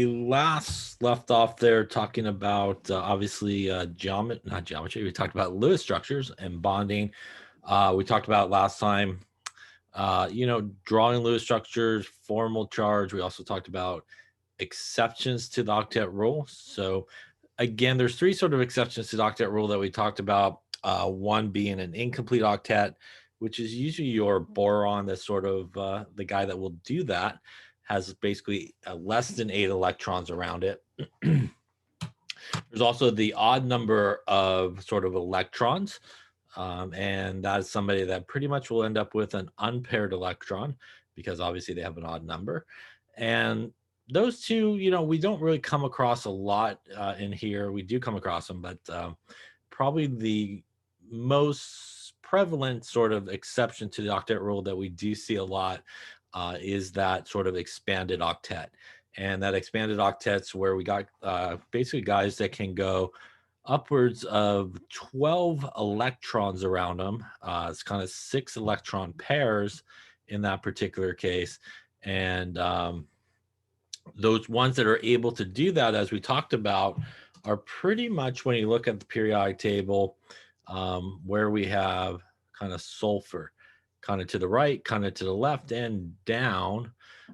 Last left off there talking about obviously not geometry. We talked about Lewis structures and bonding. We talked about last time, drawing Lewis structures, formal charge. We also talked about exceptions to the octet rule. So again, there's three sort of exceptions to the octet rule that we talked about. One being an incomplete octet, which is usually your boron. That's sort of the guy that will do that. Has basically less than 8 electrons around it. There's also the odd number of sort of electrons, and that's somebody that pretty much will end up with an unpaired electron because obviously they have an odd number. And those two, we don't really come across a lot in here. We do come across them, but probably the most prevalent sort of exception to the octet rule that we do see a lot is that sort of expanded octet. And that expanded octet's where we got basically guys that can go upwards of 12 electrons around them. It's kind of 6 electron pairs in that particular case. And those ones that are able to do that, as we talked about, are pretty much, when you look at the periodic table, where we have kind of sulfur, kind of to the right, kind of to the left, and down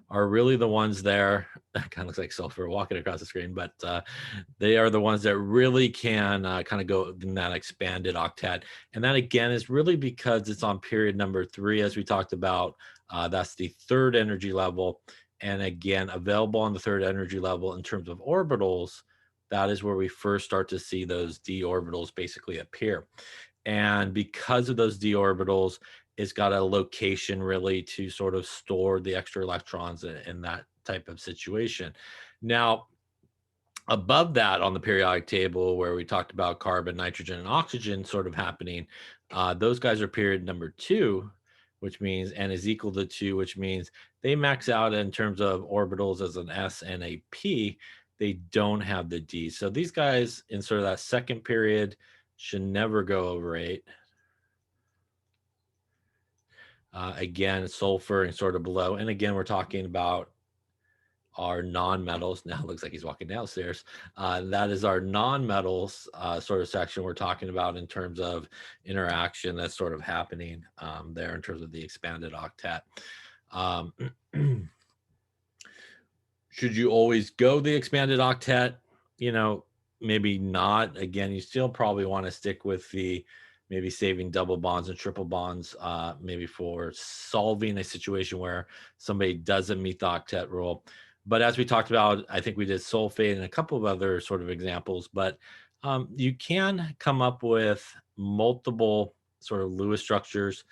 are really the ones there. That kind of looks like sulfur walking across the screen, but they are the ones that really can kind of go in that expanded octet. And that, again, is really because it's on period number 3, as we talked about. That's the third energy level. And again, available on the third energy level in terms of orbitals, that is where we first start to see those d orbitals basically appear. And because of those d orbitals, it's got a location really to sort of store the extra electrons in that type of situation. Now, above that on the periodic table where we talked about carbon, nitrogen, and oxygen sort of happening, those guys are period number 2, which means n is equal to 2, which means they max out in terms of orbitals as an s and a p. They don't have the d. So these guys in sort of that second period should never go over 8. Again, sulfur and sort of below. And again, we're talking about our non-metals. Now it looks like he's walking downstairs. That is our non-metals sort of section we're talking about in terms of interaction that's sort of happening there in terms of the expanded octet. Should you always go the expanded octet? Maybe not. Again, you still probably want to stick with the maybe saving double bonds and triple bonds, maybe for solving a situation where somebody doesn't meet the octet rule. But as we talked about, I think we did sulfate and a couple of other sort of examples, but you can come up with multiple sort of Lewis structures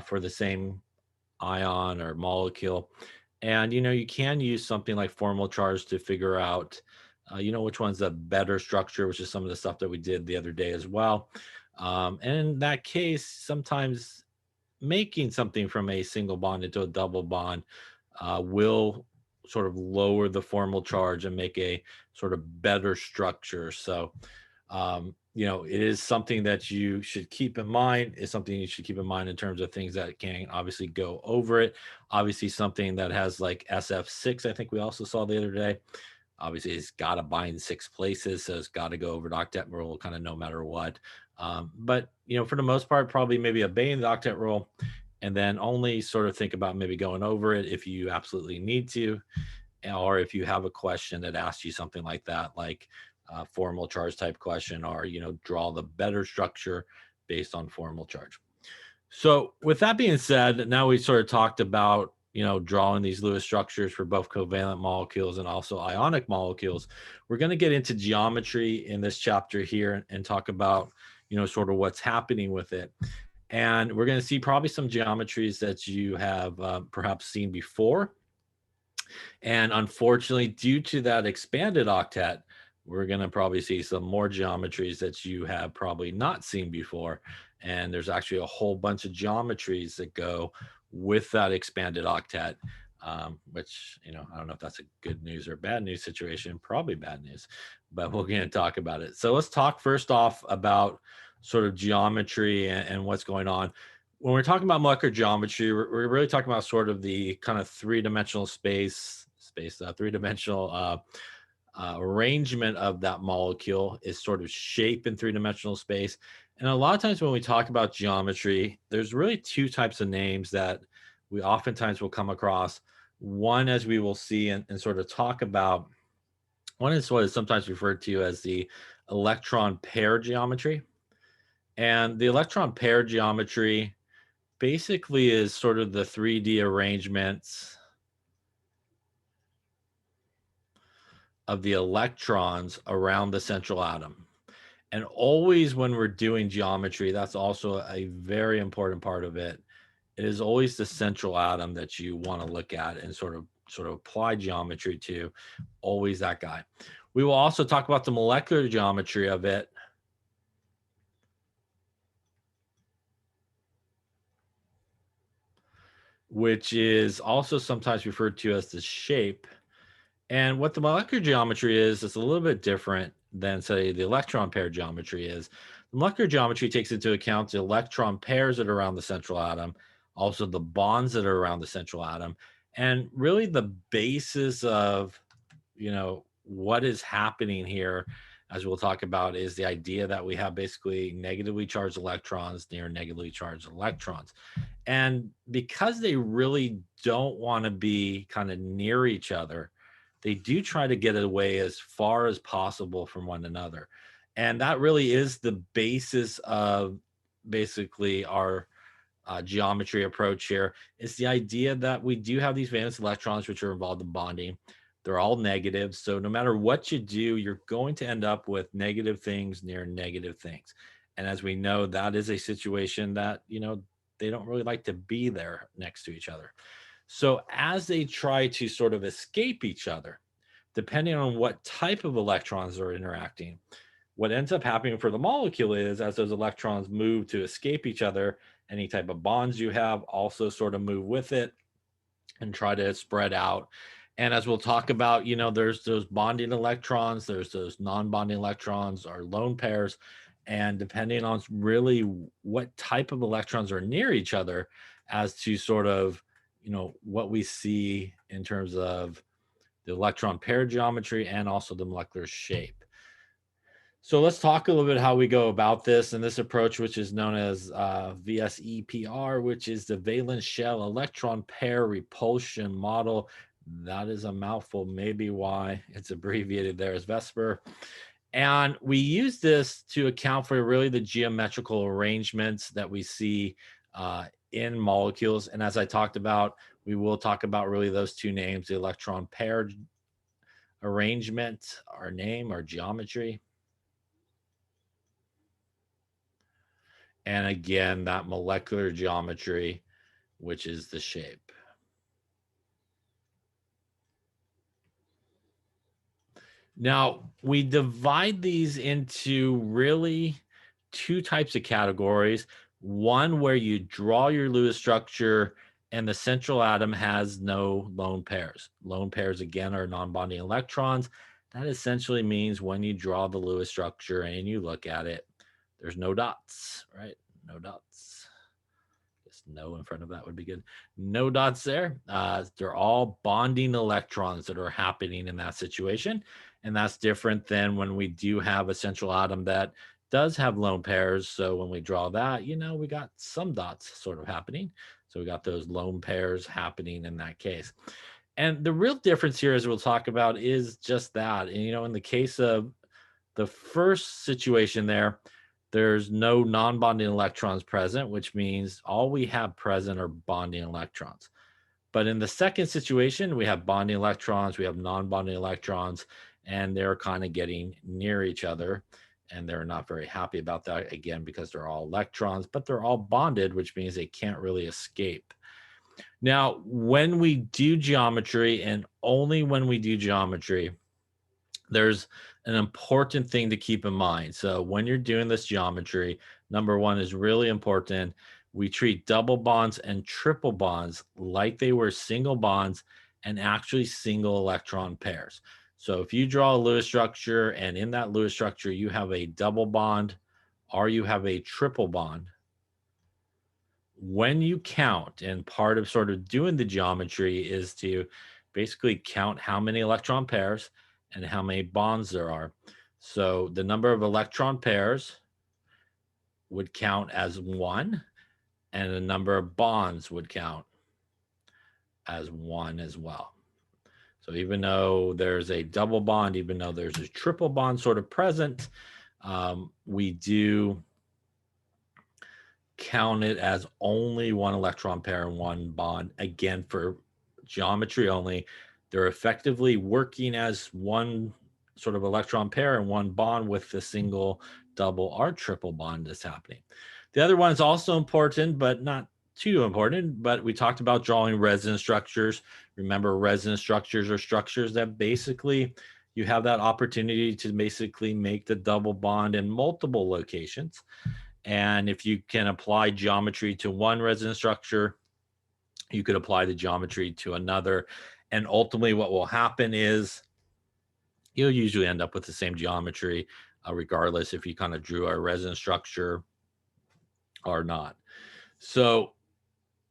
for the same ion or molecule. And, you can use something like formal charge to figure out, which one's the better structure, which is some of the stuff that we did the other day as well. And in that case, sometimes making something from a single bond into a double bond will sort of lower the formal charge and make a sort of better structure. So, it is something that you should keep in mind. It's something you should keep in mind in terms of things that can obviously go over it. Obviously, something that has like SF6, I think we also saw the other day. Obviously, it's got to bind 6 places, so it's got to go over the octet rule kind of no matter what. But, for the most part, probably maybe obeying the octet rule and then only sort of think about maybe going over it if you absolutely need to, or if you have a question that asks you something like that, like formal charge type question, or, draw the better structure based on formal charge. So with that being said, now we sort of talked about, drawing these Lewis structures for both covalent molecules and also ionic molecules. We're going to get into geometry in this chapter here and talk about, sort of what's happening with it. And we're going to see probably some geometries that you have perhaps seen before. And unfortunately, due to that expanded octet, we're going to probably see some more geometries that you have probably not seen before. And there's actually a whole bunch of geometries that go with that expanded octet, which, I don't know if that's a good news or bad news situation, probably bad news, but we're going to talk about it. So let's talk first off about sort of geometry and what's going on. When we're talking about molecular geometry, we're really talking about sort of the kind of 3-dimensional space, space, three-dimensional arrangement of that molecule is sort of shape in three-dimensional space. And a lot of times when we talk about geometry, there's really two types of names that we oftentimes will come across. One, as we will see and sort of talk about, one is what is sometimes referred to as the electron pair geometry. And the electron pair geometry basically is sort of the 3D arrangements of the electrons around the central atom. And always when we're doing geometry, that's also a very important part of it. It is always the central atom that you want to look at and sort of apply geometry to, always that guy. We will also talk about the molecular geometry of it, which is also sometimes referred to as the shape. And what the molecular geometry is a little bit different than, say, the electron pair geometry is. The molecular geometry takes into account the electron pairs that are around the central atom, also the bonds that are around the central atom, and really the basis of, what is happening here, as we'll talk about, is the idea that we have basically negatively charged electrons near negatively charged electrons. And because they really don't want to be kind of near each other, they do try to get away as far as possible from one another. And that really is the basis of basically our geometry approach here. Is the idea that we do have these valence electrons which are involved in bonding. They're all negative. So no matter what you do, you're going to end up with negative things near negative things. And as we know, that is a situation that, they don't really like to be there next to each other. So as they try to sort of escape each other, depending on what type of electrons are interacting, what ends up happening for the molecule is as those electrons move to escape each other, any type of bonds you have also sort of move with it and try to spread out. And as we'll talk about, there's those bonding electrons, there's those non-bonding electrons or lone pairs. And depending on really what type of electrons are near each other as to sort of, what we see in terms of the electron pair geometry and also the molecular shape. So let's talk a little bit how we go about this and this approach, which is known as VSEPR, which is the valence shell electron pair repulsion model. That is a mouthful, maybe why it's abbreviated there as VSEPR. And we use this to account for really the geometrical arrangements that we see in molecules. And as I talked about, we will talk about really those two names, the electron pair arrangement, our name, our geometry. And again, that molecular geometry, which is the shape. Now, we divide these into really two types of categories. One where you draw your Lewis structure and the central atom has no lone pairs. Lone pairs, again, are non-bonding electrons. That essentially means when you draw the Lewis structure and you look at it, there's no dots, right? No dots. Guess no in front of that would be good. No dots there. They're all bonding electrons that are happening in that situation. And that's different than when we do have a central atom that does have lone pairs. So when we draw that, we got some dots sort of happening. So we got those lone pairs happening in that case. And the real difference here, as we'll talk about, is just that. And, in the case of the first situation there's no non-bonding electrons present, which means all we have present are bonding electrons. But in the second situation, we have bonding electrons, we have non-bonding electrons, and they're kind of getting near each other. And they're not very happy about that, again, because they're all electrons, but they're all bonded, which means they can't really escape. Now, when we do geometry, and only when we do geometry, there's an important thing to keep in mind. So when you're doing this geometry, number one is really important. We treat double bonds and triple bonds like they were single bonds and actually single electron pairs. So if you draw a Lewis structure and in that Lewis structure you have a double bond or you have a triple bond, when you count, and part of sort of doing the geometry is to basically count how many electron pairs and how many bonds there are. So the number of electron pairs would count as 1, and the number of bonds would count as 1 as well. So even though there's a double bond, even though there's a triple bond sort of present, we do count it as only 1 electron pair and 1 bond. Again, for geometry only, they're effectively working as 1 sort of electron pair and 1 bond with the single, double, or triple bond that's happening. The other one is also important, but not too important, but we talked about drawing resonance structures. Remember, resonance structures are structures that basically you have that opportunity to basically make the double bond in multiple locations. And if you can apply geometry to one resonance structure, you could apply the geometry to another. And ultimately what will happen is you'll usually end up with the same geometry, regardless if you kind of drew a resonance structure or not. So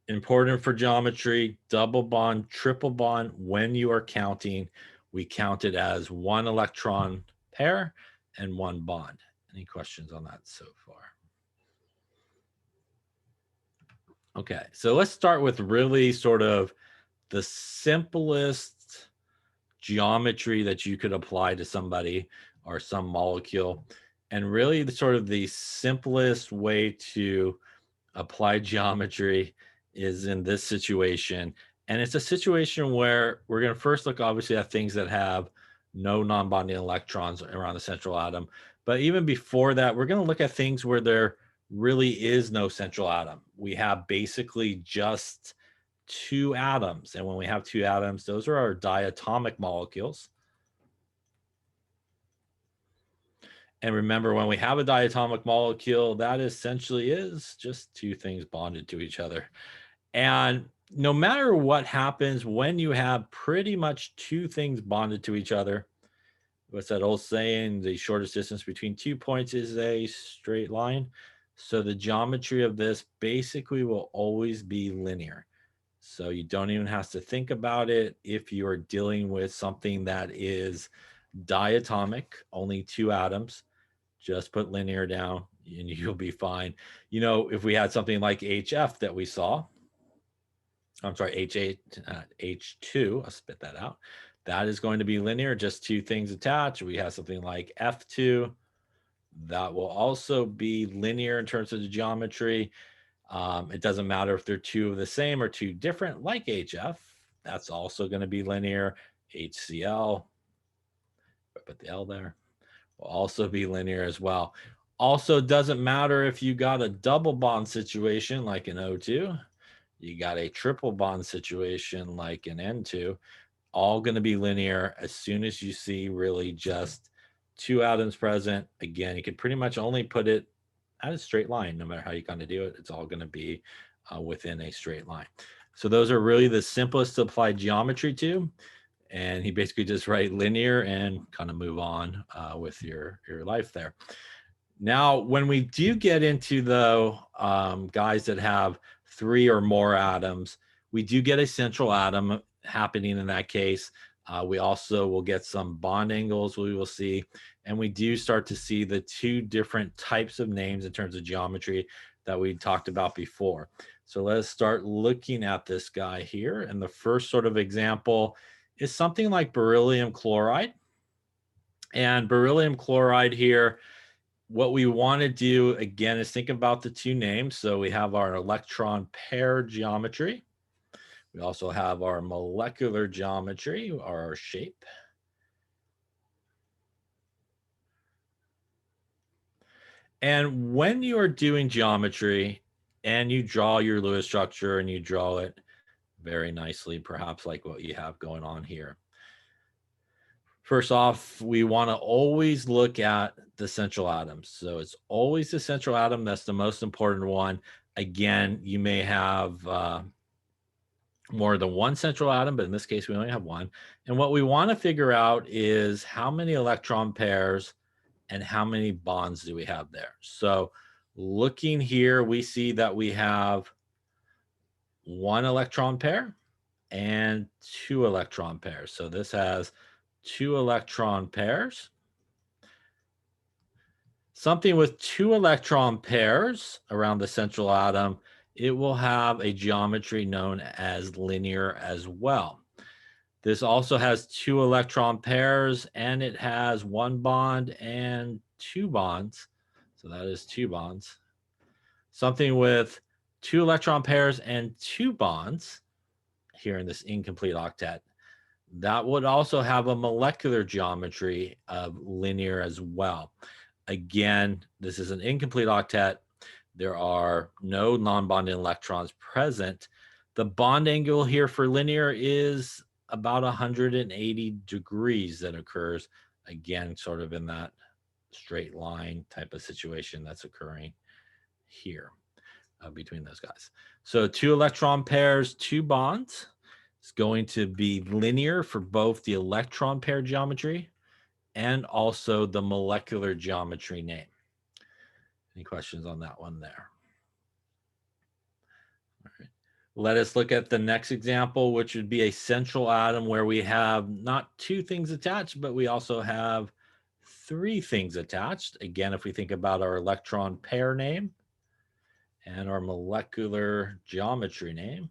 important for geometry, double bond, triple bond, when you are counting, we count it as 1 electron pair and 1 bond. Any questions on that so far? Okay, so let's start with really sort of the simplest geometry that you could apply to somebody or some molecule. And really the simplest way to apply geometry is in this situation. And it's a situation where we're going to first look obviously at things that have no non-bonding electrons around the central atom. But even before that, we're going to look at things where there really is no central atom. We have basically just 2 atoms. And when we have 2 atoms, those are our diatomic molecules. And remember, when we have a diatomic molecule, that essentially is just 2 things bonded to each other. And no matter what happens when you have pretty much 2 things bonded to each other, what's that old saying? The shortest distance between 2 points is a straight line. So the geometry of this basically will always be linear. So you don't even have to think about it if you are dealing with something that is diatomic, only 2 atoms. Just put linear down and you'll be fine. You know, if we had something like HF that we saw, I'm sorry, H8, H2, I'll spit that out. That is going to be linear, just 2 things attached. We have something like F2. That will also be linear in terms of the geometry. It doesn't matter if they're 2 of the same or 2 different, like HF. That's also going to be linear. HCl, put the L there, will also be linear as well. Also, doesn't matter if you got a double bond situation like an O2, you got a triple bond situation like an N2, all going to be linear as soon as you see really just 2 atoms present. Again, you can pretty much only put it at a straight line. No matter how you kind of do it, it's all going to be within a straight line. So those are really the simplest to apply geometry to. And he basically just write linear and kind of move on with your life there. Now, when we do get into the guys that have 3 or more atoms, we do get a central atom happening in that case. We also will get some bond angles we will see, and we do start to see the 2 different types of names in terms of geometry that we talked about before. So let's start looking at this guy here. And the first sort of example is something like beryllium chloride. And beryllium chloride here, what we want to do again is think about the 2 names. So we have our electron pair geometry. We also have our molecular geometry, or our shape. And when you are doing geometry and you draw your Lewis structure and you draw it very nicely, perhaps like what you have going on here. First off, we want to always look at the central atoms. So it's always the central atom that's the most important one. Again, you may have more than 1 central atom, but in this case, we only have 1. And what we want to figure out is how many electron pairs and how many bonds do we have there. So looking here, we see that we have 1 electron pair and 2 electron pairs. So this has 2 electron pairs. Something with 2 electron pairs around the central atom, it will have a geometry known as linear as well. This also has 2 electron pairs, and it has 1 bond and 2 bonds. So that is 2 bonds. Something with 2 electron pairs and 2 bonds here in this incomplete octet, that would also have a molecular geometry of linear as well. Again, this is an incomplete octet. There are no non-bonding electrons present. The bond angle here for linear is about 180 degrees that occurs, again, sort of in that straight line type of situation that's occurring here between those guys. So 2 electron pairs, 2 bonds. It's going to be linear for both the electron pair geometry and also the molecular geometry name. Any questions on that one there? All right. Let us look at the next example, which would be a central atom where we have not 2 things attached, but we also have 3 things attached. Again, if we think about our electron pair name and our molecular geometry name.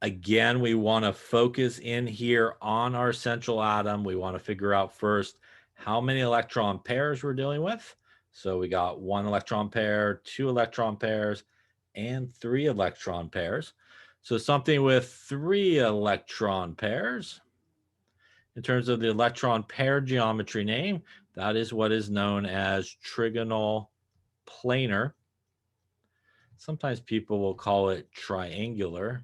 Again, we want to focus in here on our central atom. We want to figure out first how many electron pairs we're dealing with. So we got 1 electron pair, 2 electron pairs, and 3 electron pairs. So something with 3 electron pairs. In terms of the electron pair geometry name, that is what is known as trigonal planar. Sometimes people will call it triangular.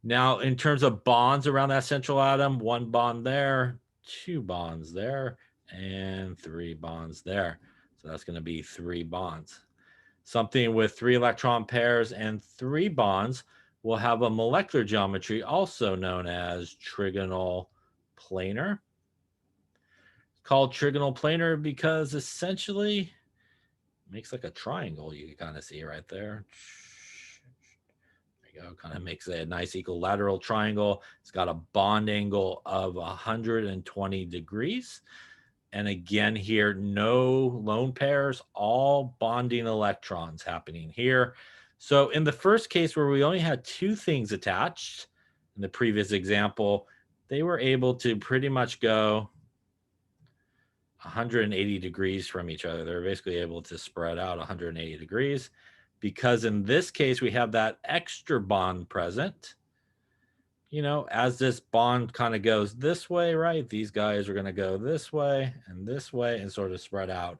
Now, in terms of bonds around that central atom, 1 bond there, 2 bonds there, and 3 bonds there. So that's going to be 3 bonds. Something with 3 electron pairs and 3 bonds will have a molecular geometry also known as trigonal planar. It's called trigonal planar because essentially it makes like a triangle you can kind of see right there. Kind of makes a nice equilateral triangle. It's got a bond angle of 120 degrees. And again here, no lone pairs, all bonding electrons happening here. So in the first case where we only had 2 things attached, in the previous example, they were able to pretty much go 180 degrees from each other. They're basically able to spread out 180 degrees. Because in this case, we have that extra bond present. You know, as this bond kind of goes this way, right? These guys are going to go this way and sort of spread out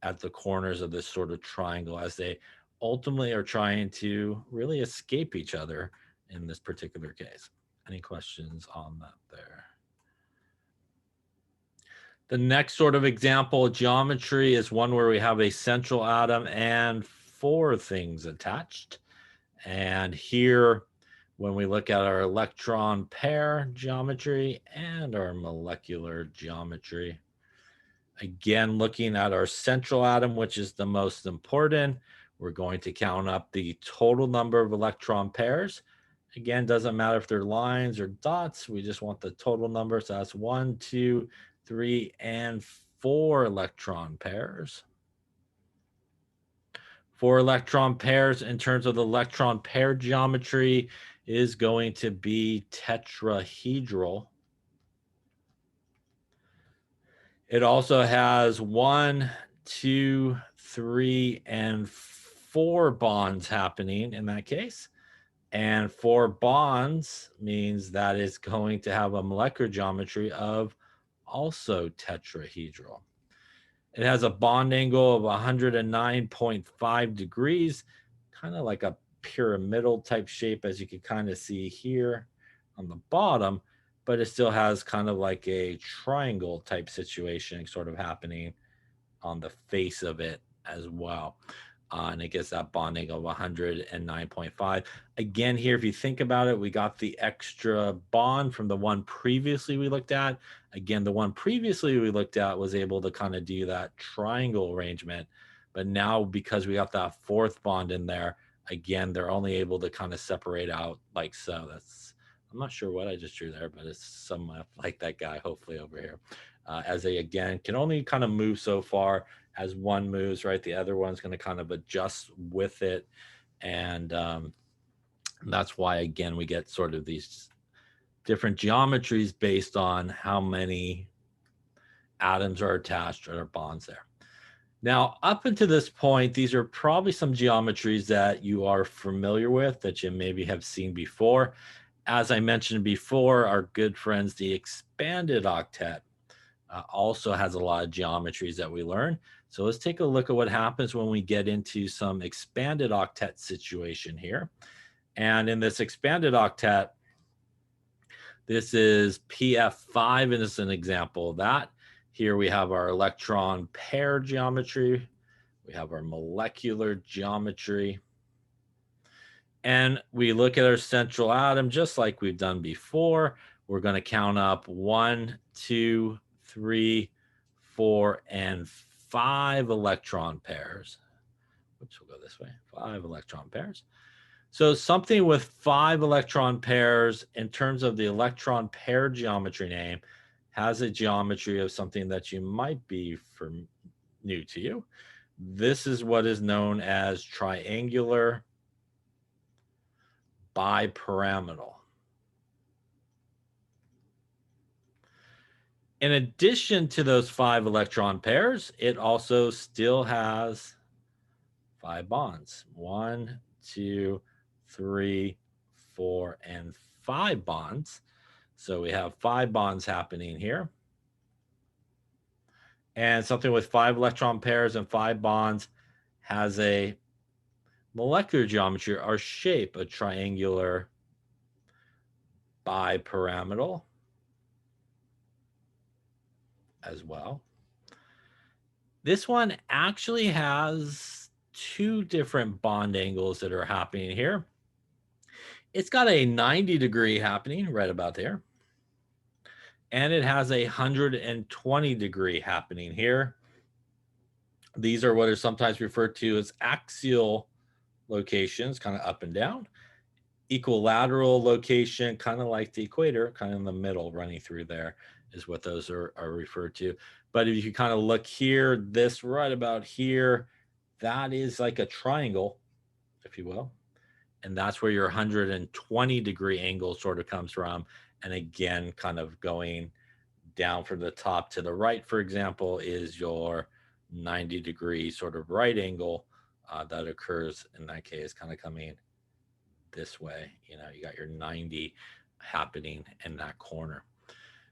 at the corners of this sort of triangle as they ultimately are trying to really escape each other in this particular case. Any questions on that there? The next sort of example geometry is one where we have a central atom and 4 things attached. And here, when we look at our electron pair geometry and our molecular geometry, again, looking at our central atom, which is the most important, we're going to count up the total number of electron pairs. Again, doesn't matter if they're lines or dots. We just want the total number. So that's 1, 2, 3, and 4 electron pairs. 4 electron pairs in terms of the electron pair geometry is going to be tetrahedral. It also has 1, 2, 3, and 4 bonds happening in that case. And 4 bonds means that it's going to have a molecular geometry of also tetrahedral. It has a bond angle of 109.5 degrees, kind of like a pyramidal type shape, as you can kind of see here on the bottom, but it still has kind of like a triangle type situation sort of happening on the face of it as well. and it gets that bond angle of 109.5. Again, here, if you think about it, we got the extra bond from the one previously we looked at. Again, the one previously we looked at was able to kind of do that triangle arrangement. But now, because we got that fourth bond in there, again, they're only able to kind of separate out like so. I'm not sure what I just drew there, but it's somewhat like that guy, hopefully over here. As they, again, can only kind of move so far. As one moves, right, the other one's going to kind of adjust with it. And that's why, again, we get sort of these different geometries based on how many atoms are attached or bonds there. Now, up until this point, these are probably some geometries that you are familiar with, that you maybe have seen before. As I mentioned before, our good friends, the expanded octet, also has a lot of geometries that we learn. So let's take a look at what happens when we get into some expanded octet situation here. And in this expanded octet, this is PF5, and it's an example of that. Here we have our electron pair geometry. We have our molecular geometry. And we look at our central atom just like we've done before. We're going to count up 1, 2, 3, 4, and 5 electron pairs. Oops, we'll go this way. 5 electron pairs. So something with 5 electron pairs in terms of the electron pair geometry name has a geometry of something that you might be new to you. This is what is known as triangular bipyramidal. In addition to those 5 electron pairs, it also still has 5 bonds. 1, 2, 3, 4, and 5 bonds. So we have 5 bonds happening here. And something with 5 electron pairs and 5 bonds has a molecular geometry or shape, a triangular bipyramidal as well. This one actually has 2 different bond angles that are happening here. It's got a 90-degree happening right about there. And it has a 120-degree happening here. These are what are sometimes referred to as axial locations, kind of up and down. Equilateral location, kind of like the equator, kind of in the middle running through there is what those are referred to. But if you kind of look here, this right about here, that is like a triangle, if you will. And that's where your 120-degree angle sort of comes from. And again, kind of going down from the top to the right, for example, is your 90-degree sort of right angle that occurs in that case, kind of coming this way. You know, you got your 90 happening in that corner.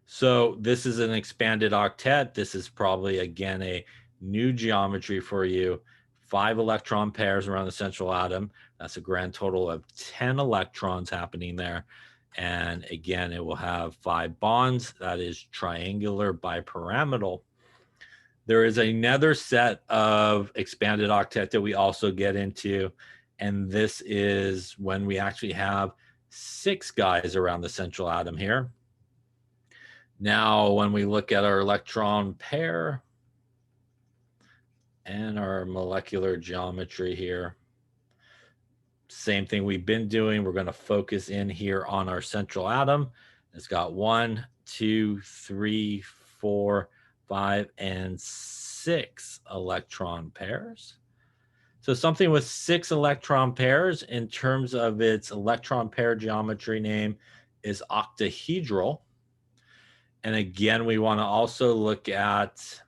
So this is an expanded octet. This is probably, again, a new geometry for you. 5 electron pairs around the central atom. That's a grand total of 10 electrons happening there. And again, it will have 5 bonds. That is triangular bipyramidal. There is another set of expanded octet that we also get into. And this is when we actually have 6 guys around the central atom here. Now, when we look at our electron pair and our molecular geometry here, same thing we've been doing. We're going to focus in here on our central atom. It's got 1, 2, 3, 4, 5, and 6 electron pairs. So something with 6 electron pairs in terms of its electron pair geometry name is octahedral. And again, we want to also look at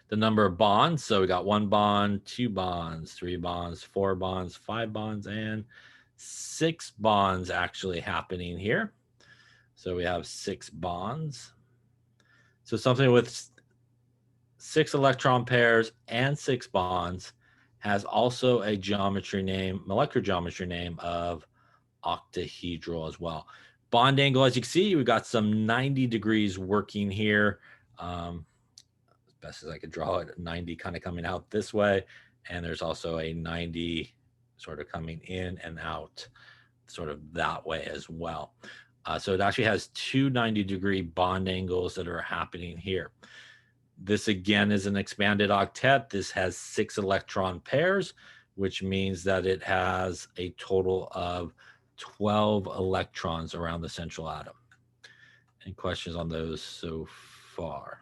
the number of bonds. So we got 1 bond, 2 bonds, 3 bonds, 4 bonds, 5 bonds, and 6 bonds actually happening here. So we have 6 bonds. So something with 6 electron pairs and 6 bonds has also a geometry name, molecular geometry name of octahedral as well. Bond angle, as you can see, we've got some 90 degrees working here. As best as I could draw it, 90 kind of coming out this way. and there's also a 90 sort of coming in and out sort of that way as well. So it actually has two 90-degree bond angles that are happening here. This again is an expanded octet. This has 6 electron pairs, which means that it has a total of 12 electrons around the central atom. Any questions on those so far?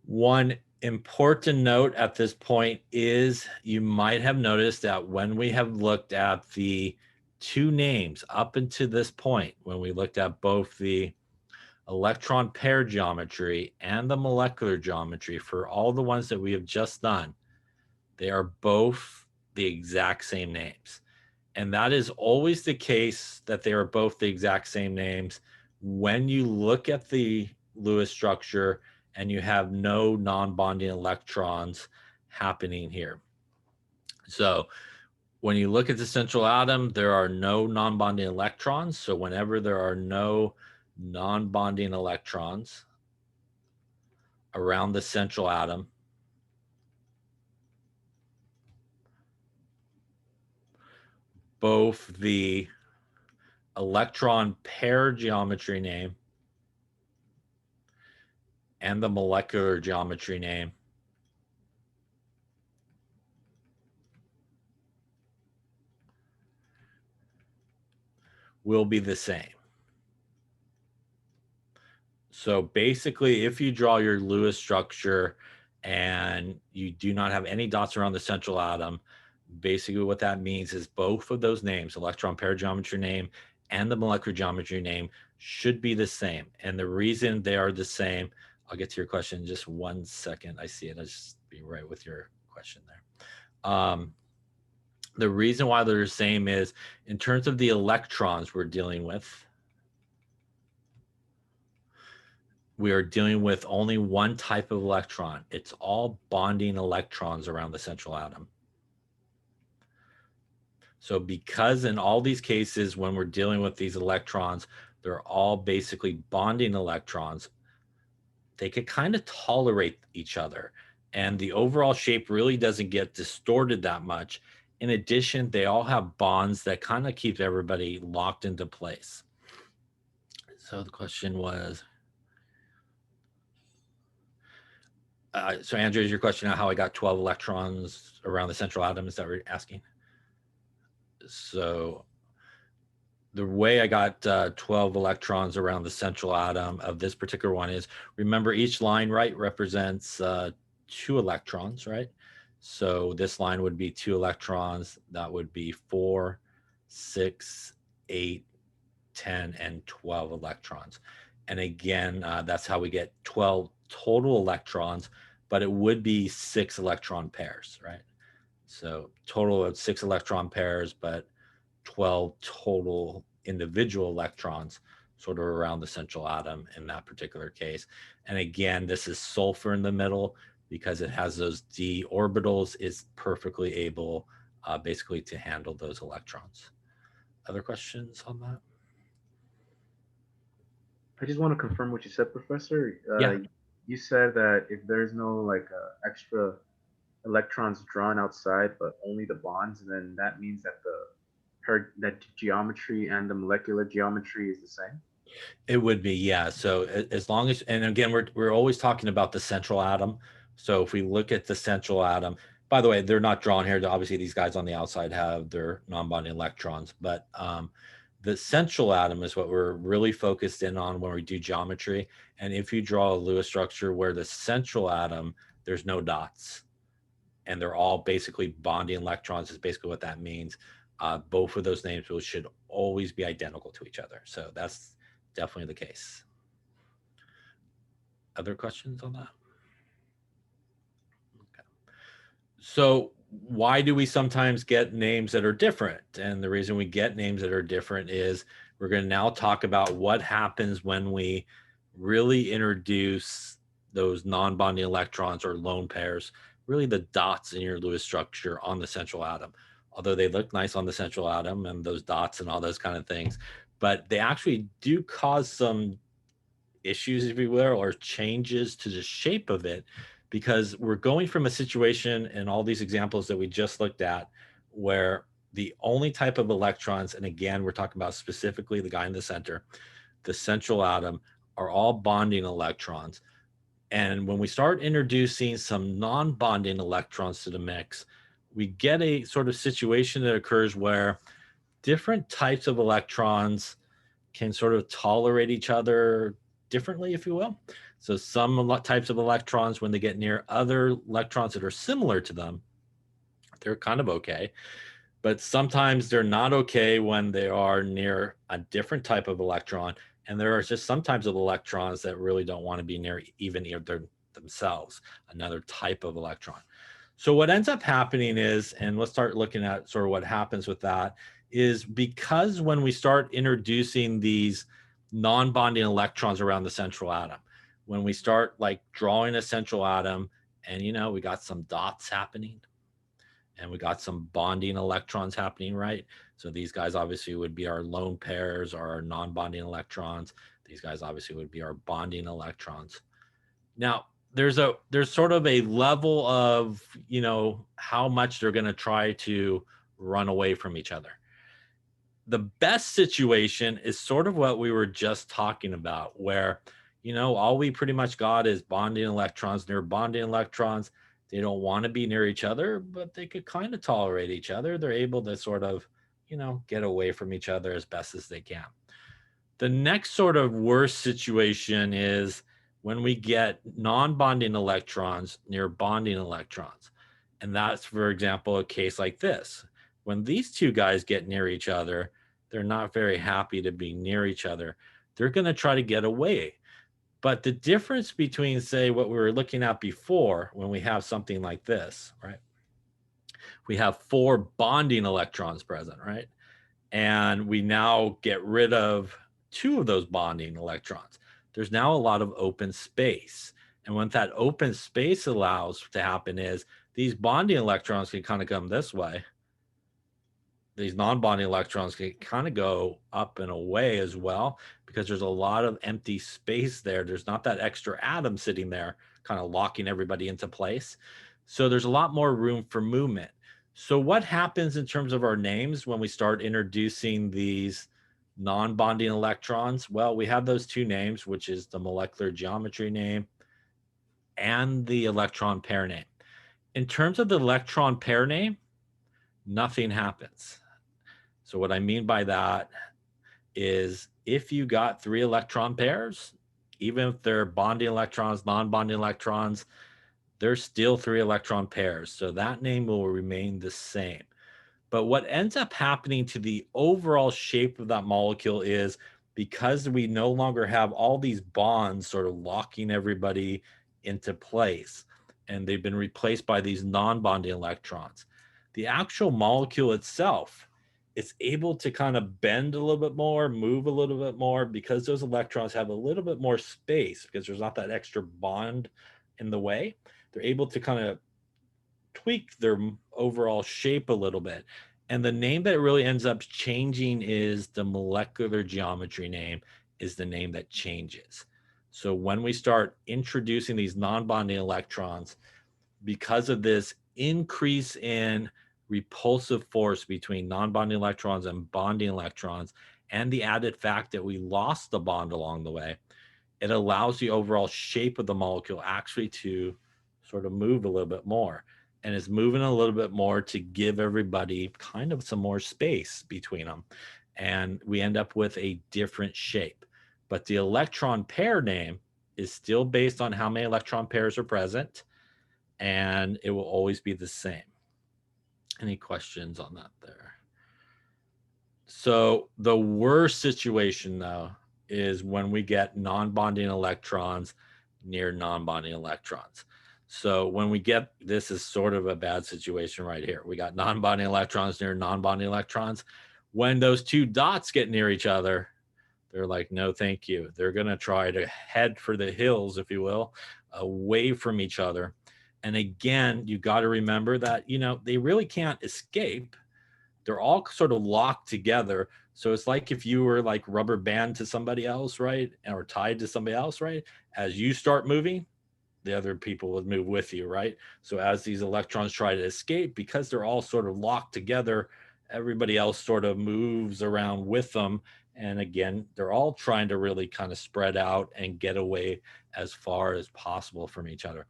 One important note at this point is you might have noticed that when we have looked at the two names up until this point, when we looked at both the electron pair geometry and the molecular geometry for all the ones that we have just done, they are both the exact same names. And that is always the case, that they are both the exact same names when you look at the Lewis structure and you have no non-bonding electrons happening here. So when you look at the central atom, there are no non-bonding electrons. So whenever there are no non-bonding electrons around the central atom, both the electron pair geometry name and the molecular geometry name will be the same. So basically, if you draw your Lewis structure and you do not have any dots around the central atom, basically what that means is both of those names, electron pair geometry name and the molecular geometry name, should be the same. And the reason they are the same, I'll get to your question in just 1 second. I see it. I'll just be right with your question there. The reason why they're the same is in terms of the electrons we're dealing with, we are dealing with only one type of electron. It's all bonding electrons around the central atom. So because in all these cases, when we're dealing with these electrons, they're all basically bonding electrons, they could kind of tolerate each other. And the overall shape really doesn't get distorted that much. In addition, they all have bonds that kind of keep everybody locked into place. So the question was, so Andrew, is your question how I got 12 electrons around the central atom? Is that what you're asking? So the way I got 12 electrons around the central atom of this particular one is, remember each line, right, represents 2 electrons, right? So this line would be 2 electrons. That would be 4, 6, 8, 10, and 12 electrons. And again, that's how we get 12 total electrons, but it would be 6 electron pairs, right? So total of 6 electron pairs, but 12 total individual electrons sort of around the central atom in that particular case. And again, this is sulfur in the middle because it has those d orbitals, is perfectly able basically to handle those electrons. Other questions on that? I just want to confirm what you said, Professor. Yeah. You said that if there's no extra electrons drawn outside, but only the bonds, then that means that that geometry and the molecular geometry is the same. It would be, yeah. So as long as, and again, we're always talking about the central atom. So if we look at the central atom, by the way, they're not drawn here. Obviously, these guys on the outside have their non-bonding electrons, but the central atom is what we're really focused in on when we do geometry. And if you draw a Lewis structure where the central atom, there's no dots, and they're all basically bonding electrons, is basically what that means. Both of those names should always be identical to each other. So that's definitely the case. Other questions on that? Okay. So why do we sometimes get names that are different? And the reason we get names that are different is we're going to now talk about what happens when we really introduce those non-bonding electrons or lone pairs, really the dots in your Lewis structure on the central atom. Although they look nice on the central atom and those dots and all those kind of things, but they actually do cause some issues, if you will, or changes to the shape of it, because we're going from a situation in all these examples that we just looked at where the only type of electrons, and again, we're talking about specifically the guy in the center, the central atom, are all bonding electrons. And when we start introducing some non-bonding electrons to the mix, we get a sort of situation that occurs where different types of electrons can sort of tolerate each other differently, if you will. So some types of electrons, when they get near other electrons that are similar to them, they're kind of okay. But sometimes they're not okay when they are near a different type of electron. And there are just some types of electrons that really don't want to be near even themselves, another type of electron. So what ends up happening is, and let's start looking at sort of what happens with that, is because when we start introducing these non-bonding electrons around the central atom, when we start like drawing a central atom and, you know, we got some dots happening and we got some bonding electrons happening, right? So these guys obviously would be our lone pairs or our non-bonding electrons. These guys obviously would be our bonding electrons. Now, there's sort of a level of, you know, how much they're going to try to run away from each other. The best situation is sort of what we were just talking about, where, you know, all we pretty much got is bonding electrons near bonding electrons. They don't want to be near each other, but they could kind of tolerate each other. They're able to sort of, you know, get away from each other as best as they can. The next sort of worst situation is when we get non-bonding electrons near bonding electrons. And that's, for example, a case like this. When these two guys get near each other, they're not very happy to be near each other. They're going to try to get away. But the difference between, say, what we were looking at before, when we have something like this, right? We have 4 bonding electrons present, right? And we now get rid of 2 of those bonding electrons. There's now a lot of open space. And what that open space allows to happen is these bonding electrons can kind of come this way. These non-bonding electrons can kind of go up and away as well, because there's a lot of empty space there. There's not that extra atom sitting there kind of locking everybody into place. So there's a lot more room for movement. So what happens in terms of our names when we start introducing these non-bonding electrons? Well, we have those 2 names, which is the molecular geometry name and the electron pair name. In terms of the electron pair name, nothing happens. So what I mean by that is if you got 3 electron pairs, even if they're bonding electrons, non-bonding electrons, they're still 3 electron pairs. So that name will remain the same. But what ends up happening to the overall shape of that molecule is, because we no longer have all these bonds sort of locking everybody into place, and they've been replaced by these non-bonding electrons, the actual molecule itself is able to kind of bend a little bit more, move a little bit more, because those electrons have a little bit more space, because there's not that extra bond in the way. They're able to kind of tweak their overall shape a little bit. And the name that really ends up changing is the molecular geometry name is the name that changes. So when we start introducing these non-bonding electrons, because of this increase in repulsive force between non-bonding electrons and bonding electrons, and the added fact that we lost the bond along the way, it allows the overall shape of the molecule actually to sort of move a little bit more. And it's moving a little bit more to give everybody kind of some more space between them. And we end up with a different shape. But the electron pair name is still based on how many electron pairs are present, and it will always be the same. Any questions on that there? So the worst situation, though, is when we get non-bonding electrons near non-bonding electrons. So when we get, this is sort of a bad situation right here. We got non-bonding electrons near non-bonding electrons. When those 2 dots get near each other, they're like, no, thank you. They're going to try to head for the hills, if you will, away from each other. And again, you got to remember that, you know, they really can't escape. They're all sort of locked together. So it's like if you were like rubber band to somebody else, right? Or tied to somebody else, right? As you start moving, the other people would move with you, right? So as these electrons try to escape, because they're all sort of locked together, everybody else sort of moves around with them. And again, they're all trying to really kind of spread out and get away as far as possible from each other.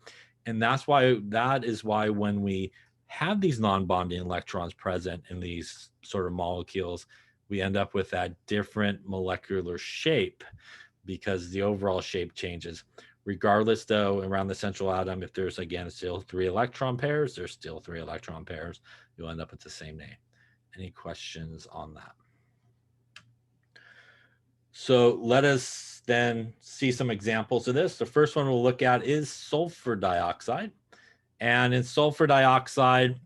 And that is why when we have these non-bonding electrons present in these sort of molecules, we end up with that different molecular shape, because the overall shape changes. Regardless, though, around the central atom, if there's, again, still 3 electron pairs, there's still 3 electron pairs. You'll end up with the same name. Any questions on that? So let us then see some examples of this. The first one we'll look at is sulfur dioxide. And in sulfur dioxide,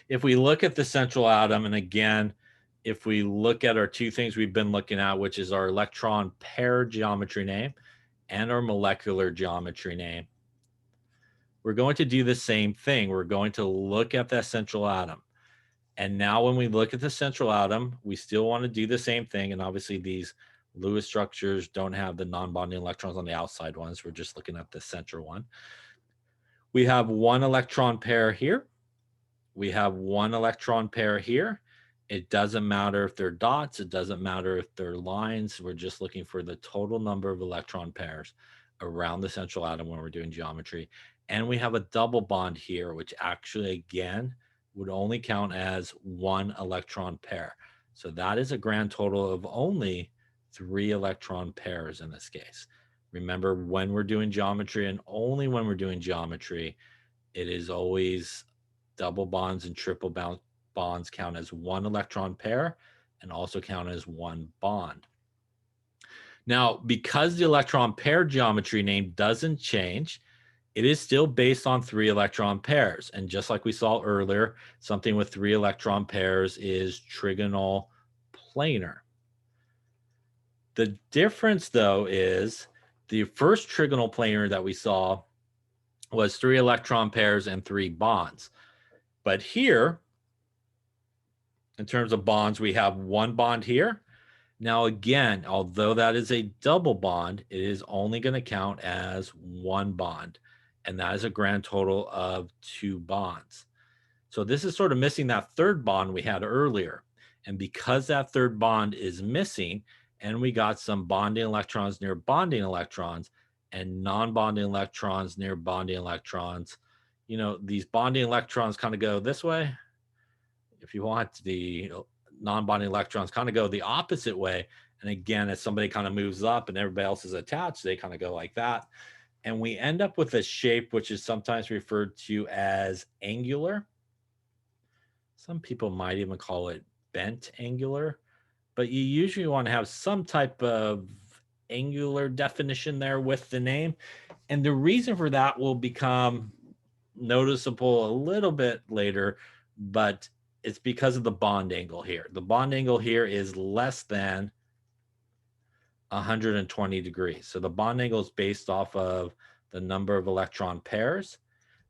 if we look at the central atom, and again, if we look at our 2 things we've been looking at, which is our electron pair geometry name and our molecular geometry name, we're going to do the same thing. We're going to look at that central atom. And now when we look at the central atom, we still want to do the same thing. And obviously these Lewis structures don't have the non-bonding electrons on the outside ones. We're just looking at the center one. We have 1 electron pair here. We have 1 electron pair here. It doesn't matter if they're dots. It doesn't matter if they're lines. We're just looking for the total number of electron pairs around the central atom when we're doing geometry. And we have a double bond here, which actually, again, would only count as 1 electron pair. So that is a grand total of only 3 electron pairs in this case. Remember, when we're doing geometry, and only when we're doing geometry, it is always double bonds and triple bonds count as 1 electron pair and also count as 1 bond. Now, because the electron pair geometry name doesn't change, it is still based on 3 electron pairs. And just like we saw earlier, something with 3 electron pairs is trigonal planar. The difference, though, is the first trigonal planar that we saw was 3 electron pairs and 3 bonds. But here, in terms of bonds, we have 1 bond here. Now, again, although that is a double bond, it is only going to count as 1 bond. And that is a grand total of 2 bonds. So this is sort of missing that 3rd bond we had earlier. And because that 3rd bond is missing, and we got some bonding electrons near bonding electrons and non-bonding electrons near bonding electrons, you know, these bonding electrons kind of go this way. If you want, the non-bonding electrons kind of go the opposite way. And again, as somebody kind of moves up and everybody else is attached, they kind of go like that. And we end up with a shape which is sometimes referred to as angular. Some people might even call it bent angular, but you usually want to have some type of angular definition there with the name. And the reason for that will become noticeable a little bit later, but it's because of the bond angle here. The bond angle here is less than 120 degrees. So the bond angle is based off of the number of electron pairs.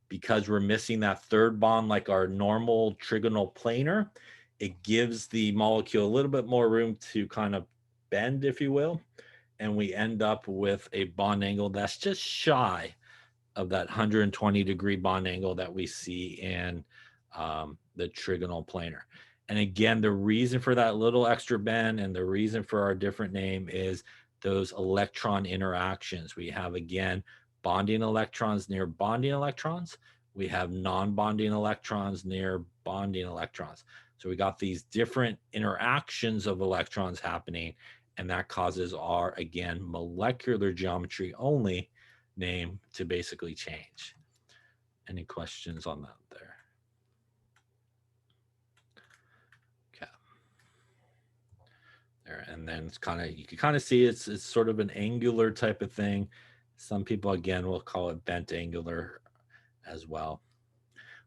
Because we're missing that 3rd bond like our normal trigonal planar, it gives the molecule a little bit more room to kind of bend, if you will. And we end up with a bond angle that's just shy of that 120 degree bond angle that we see in the trigonal planar. And again, the reason for that little extra bend and the reason for our different name is those electron interactions. We have, again, bonding electrons near bonding electrons. We have non-bonding electrons near bonding electrons. So we got these different interactions of electrons happening, and that causes our, again, molecular geometry only name to basically change. Any questions on that there? Okay. There, and then it's kind of, you can kind of see it's sort of an angular type of thing. Some people, again, will call it bent angular as well.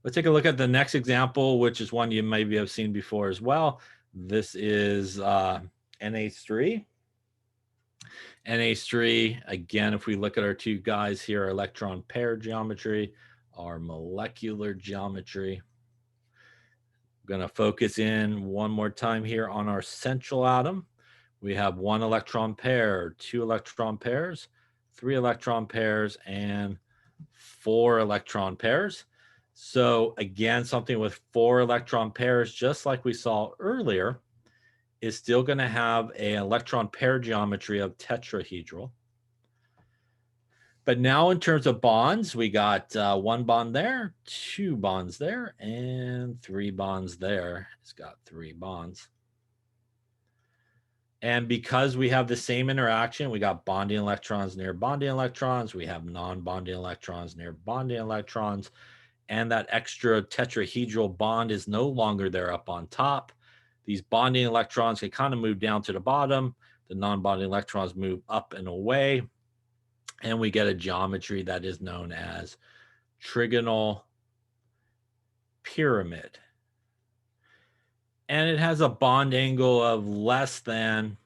Let's take a look at the next example, which is one you maybe have seen before as well. This is NH3. NH3, again, if we look at our 2 guys here, our electron pair geometry, our molecular geometry. I'm going to focus in one more time here on our central atom. We have 1 electron pair, 2 electron pairs, 3 electron pairs, and 4 electron pairs. So again, something with 4 electron pairs, just like we saw earlier, is still going to have an electron pair geometry of tetrahedral. But now in terms of bonds, we got 1 bond there, 2 bonds there, and 3 bonds there. It's got 3 bonds. And because we have the same interaction, we got bonding electrons near bonding electrons, we have non-bonding electrons near bonding electrons, and that extra tetrahedral bond is no longer there up on top. These bonding electrons can kind of move down to the bottom. The non-bonding electrons move up and away. And we get a geometry that is known as Trigonal Pyramid. And it has a bond angle of less than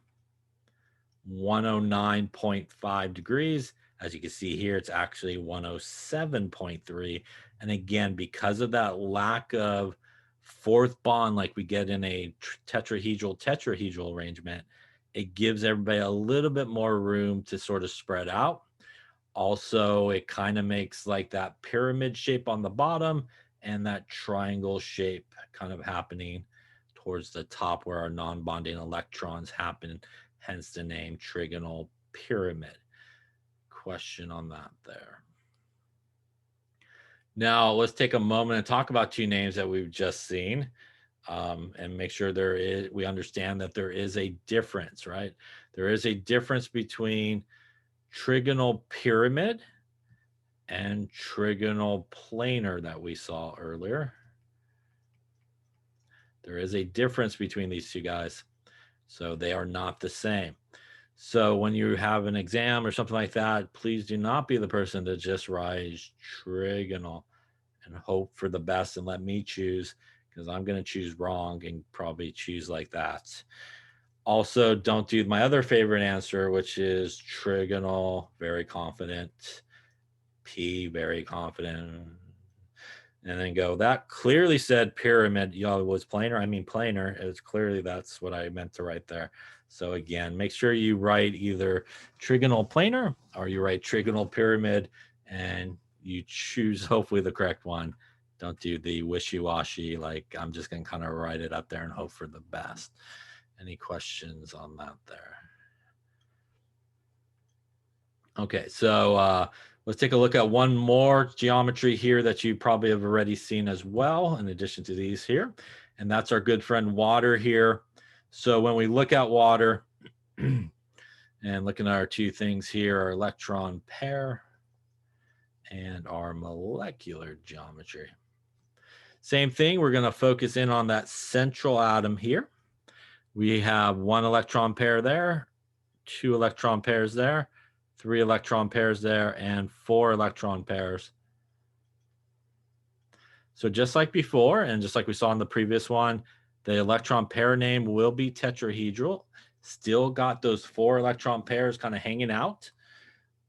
109.5 degrees. As you can see here, it's actually 107.3. And again, because of that lack of fourth bond like we get in a tetrahedral arrangement, it gives everybody a little bit more room to sort of spread out. Also, it kind of makes like that pyramid shape on the bottom and that triangle shape kind of happening towards the top where our non-bonding electrons happen, hence the name Trigonal Pyramid. Question on that there. Now, let's take a moment and talk about 2 names that we've just seen, and make sure we understand that there is a difference, right? There is a difference between Trigonal Pyramid and Trigonal Planar that we saw earlier. There is a difference between these 2 guys, so they are not the same. So when you have an exam or something like that, please do not be the person to just write trigonal and hope for the best and let me choose, because I'm going to choose wrong and probably choose like that. Also, don't do my other favorite answer, which is trigonal, very confident, P, very confident, and then go, that clearly said pyramid. Y'all, was planar. I mean planar. It was clearly, that's what I meant to write there. So again, make sure you write either trigonal planar or you write trigonal pyramid, and you choose hopefully the correct one. Don't do the wishy-washy, like I'm just going to kind of write it up there and hope for the best. Any questions on that there? Okay, so let's take a look at one more geometry here that you probably have already seen as well, in addition to these here. And that's our good friend water here. So when we look at water and looking at our 2 things here, our electron pair and our molecular geometry. Same thing, we're going to focus in on that central atom here. We have 1 electron pair there, 2 electron pairs there, 3 electron pairs there, and 4 electron pairs. So just like before, and just like we saw in the previous one, the electron pair name will be tetrahedral. Still got those 4 electron pairs kind of hanging out.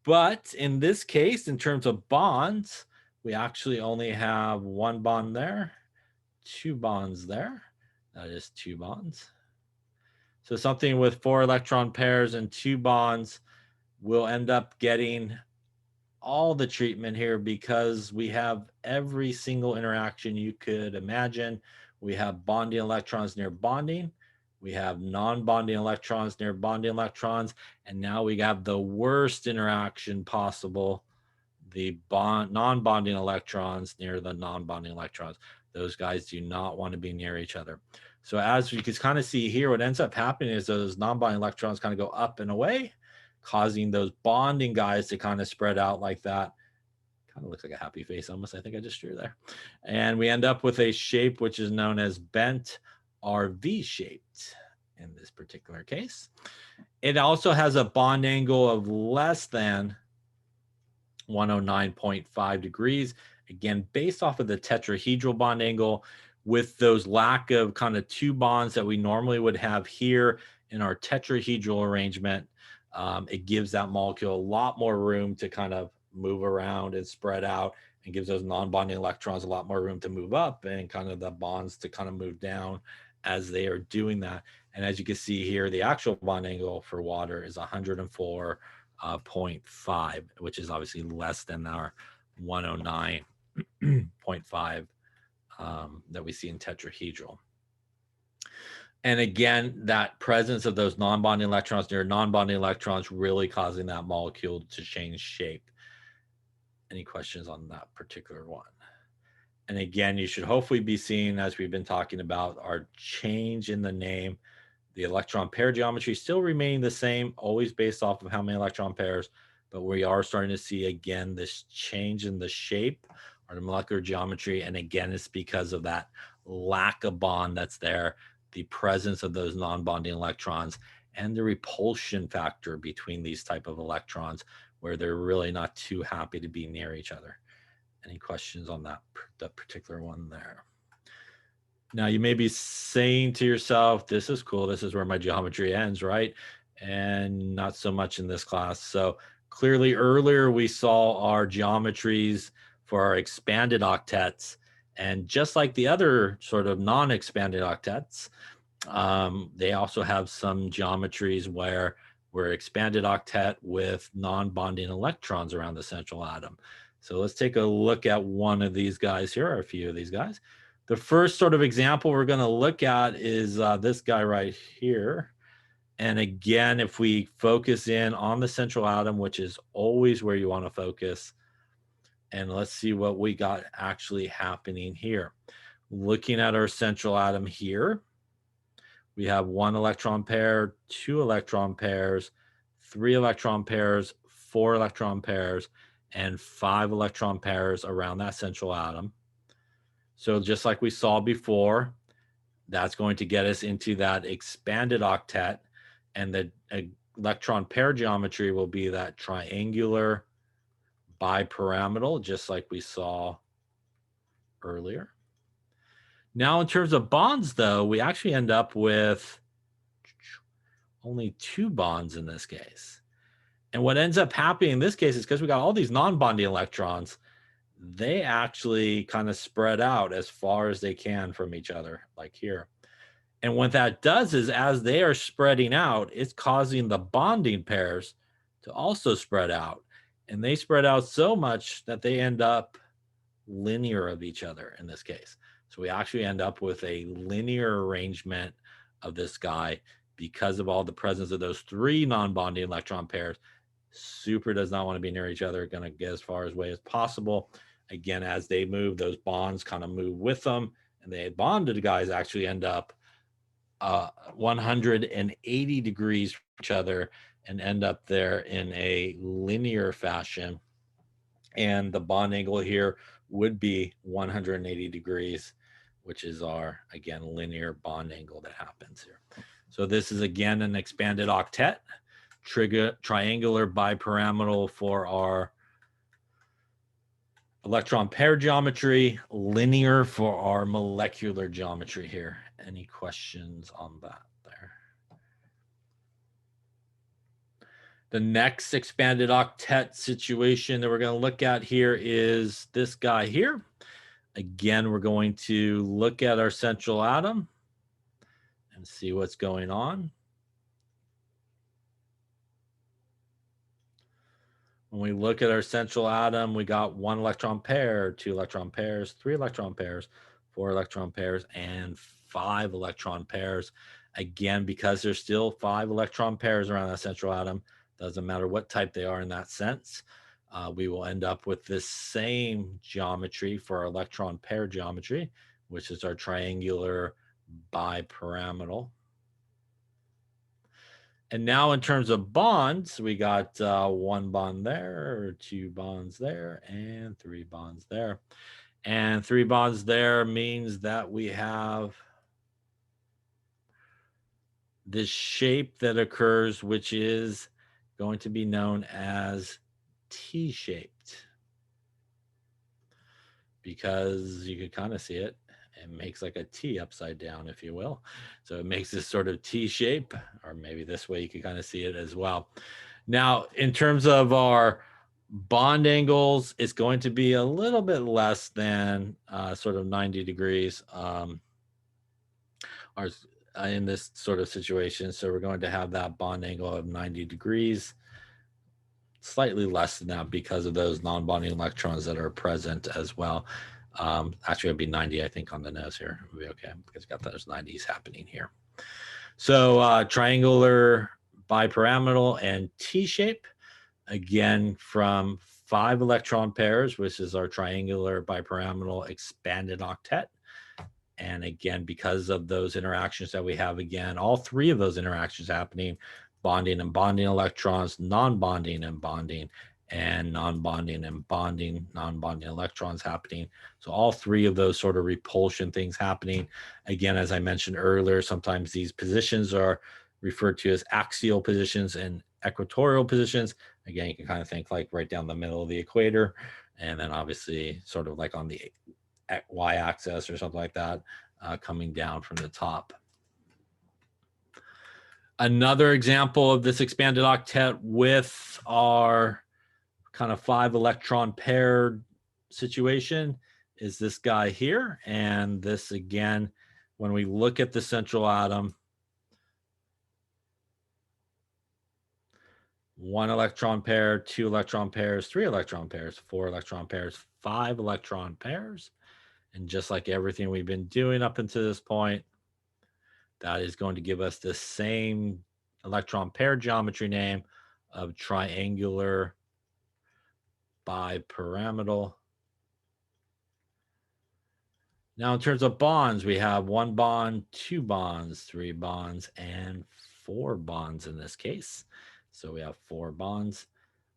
But in this case, in terms of bonds, we actually only have 1 bond there, 2 bonds there. That is 2 bonds. So something with 4 electron pairs and 2 bonds will end up getting all the treatment here, because we have every single interaction you could imagine. We have bonding electrons near bonding. We have non-bonding electrons near bonding electrons. And now we have the worst interaction possible, the non-bonding electrons near the non-bonding electrons. Those guys do not want to be near each other. So as you can kind of see here, what ends up happening is those non-bonding electrons kind of go up and away, causing those bonding guys to kind of spread out like that. Kind of looks like a happy face almost, I think I just drew there. And we end up with a shape which is known as bent or V-shaped in this particular case. It also has a bond angle of less than 109.5 degrees. Again, based off of the tetrahedral bond angle, with those lack of kind of 2 bonds that we normally would have here in our tetrahedral arrangement, it gives that molecule a lot more room to kind of move around and spread out, and gives those non-bonding electrons a lot more room to move up, and kind of the bonds to kind of move down as they are doing that. And as you can see here, the actual bond angle for water is 104 0.5, which is obviously less than our 109.5 that we see in tetrahedral. And again, that presence of those non-bonding electrons near non-bonding electrons really causing that molecule to change shape. Any questions on that particular one? And again, you should hopefully be seeing, as we've been talking about, our change in the name. The electron pair geometry still remaining the same, always based off of how many electron pairs, but we are starting to see again this change in the shape or the molecular geometry. And again, it's because of that lack of bond that's there, the presence of those non-bonding electrons, and the repulsion factor between these type of electrons where they're really not too happy to be near each other. Any questions on that particular one there? Now you may be saying to yourself, this is cool, this is where my geometry ends, right? And not so much in this class. So clearly earlier we saw our geometries for our expanded octets, and just like the other sort of non-expanded octets, they also have some geometries where we're expanded octet with non-bonding electrons around the central atom. So let's take a look at one of these guys here, or a few of these guys. The first sort of example we're going to look at is this guy right here. And again, if we focus in on the central atom, which is always where you want to focus, and let's see what we got actually happening here. Looking at our central atom here, we have 1 electron pair, 2 electron pairs, 3 electron pairs, 4 electron pairs, and 5 electron pairs around that central atom. So just like we saw before, that's going to get us into that expanded octet, and the electron pair geometry will be that triangular bipyramidal, just like we saw earlier. Now, in terms of bonds, though, we actually end up with only 2 bonds in this case. And what ends up happening in this case is because we got all these non-bonding electrons, they actually kind of spread out as far as they can from each other, like here. And what that does is, as they are spreading out, it's causing the bonding pairs to also spread out. And they spread out so much that they end up linear of each other in this case. So we actually end up with a linear arrangement of this guy because of all the presence of those 3 non-bonding electron pairs. Super does not want to be near each other, going to get as far away as possible. Again, as they move, those bonds kind of move with them, and the bonded guys actually end up 180 degrees from each other and end up there in a linear fashion. And the bond angle here would be 180 degrees, which is our, again, linear bond angle that happens here. So this is, again, an expanded octet, triangular bipyramidal for our electron pair geometry, linear for our molecular geometry here. Any questions on that there? The next expanded octet situation that we're going to look at here is this guy here. Again, we're going to look at our central atom and see what's going on. When we look at our central atom, we got 1 electron pair, 2 electron pairs, 3 electron pairs, 4 electron pairs, and 5 electron pairs. Again, because there's still 5 electron pairs around that central atom, doesn't matter what type they are in that sense, we will end up with this same geometry for our electron pair geometry, which is our triangular bipyramidal. And now in terms of bonds, we got 1 bond there, 2 bonds there, and 3 bonds there. And 3 bonds there means that we have this shape that occurs, which is going to be known as T-shaped, because you could kind of see it. It makes like a T upside down, if you will. So it makes this sort of T shape, or maybe this way you can kind of see it as well. Now, in terms of our bond angles, it's going to be a little bit less than sort of 90 degrees in this sort of situation. So we're going to have that bond angle of 90 degrees. slightly less than that because of those non-bonding electrons that are present as well. Actually, it'd be 90, I think, on the nose here. It'll be okay because we got those 90s happening here. So triangular, bipyramidal, and T-shape, again, from 5 electron pairs, which is our triangular, bipyramidal, expanded octet. And again, because of those interactions that we have, again, all 3 of those interactions happening, bonding and bonding electrons, non-bonding and bonding, and non-bonding and bonding, non-bonding electrons happening. So all 3 of those sort of repulsion things happening. Again, as I mentioned earlier, sometimes these positions are referred to as axial positions and equatorial positions. Again, you can kind of think like right down the middle of the equator, and then obviously sort of like on the y-axis or something like that, coming down from the top. Another example of this expanded octet with our kind of 5 electron paired situation is this guy here. And this, again, when we look at the central atom, 1 electron pair, 2 electron pairs, 3 electron pairs, 4 electron pairs, 5 electron pairs. And just like everything we've been doing up until this point, that is going to give us the same electron pair geometry name of triangular bipyramidal. Now, in terms of bonds, we have 1 bond, 2 bonds, 3 bonds, and 4 bonds in this case. So we have 4 bonds.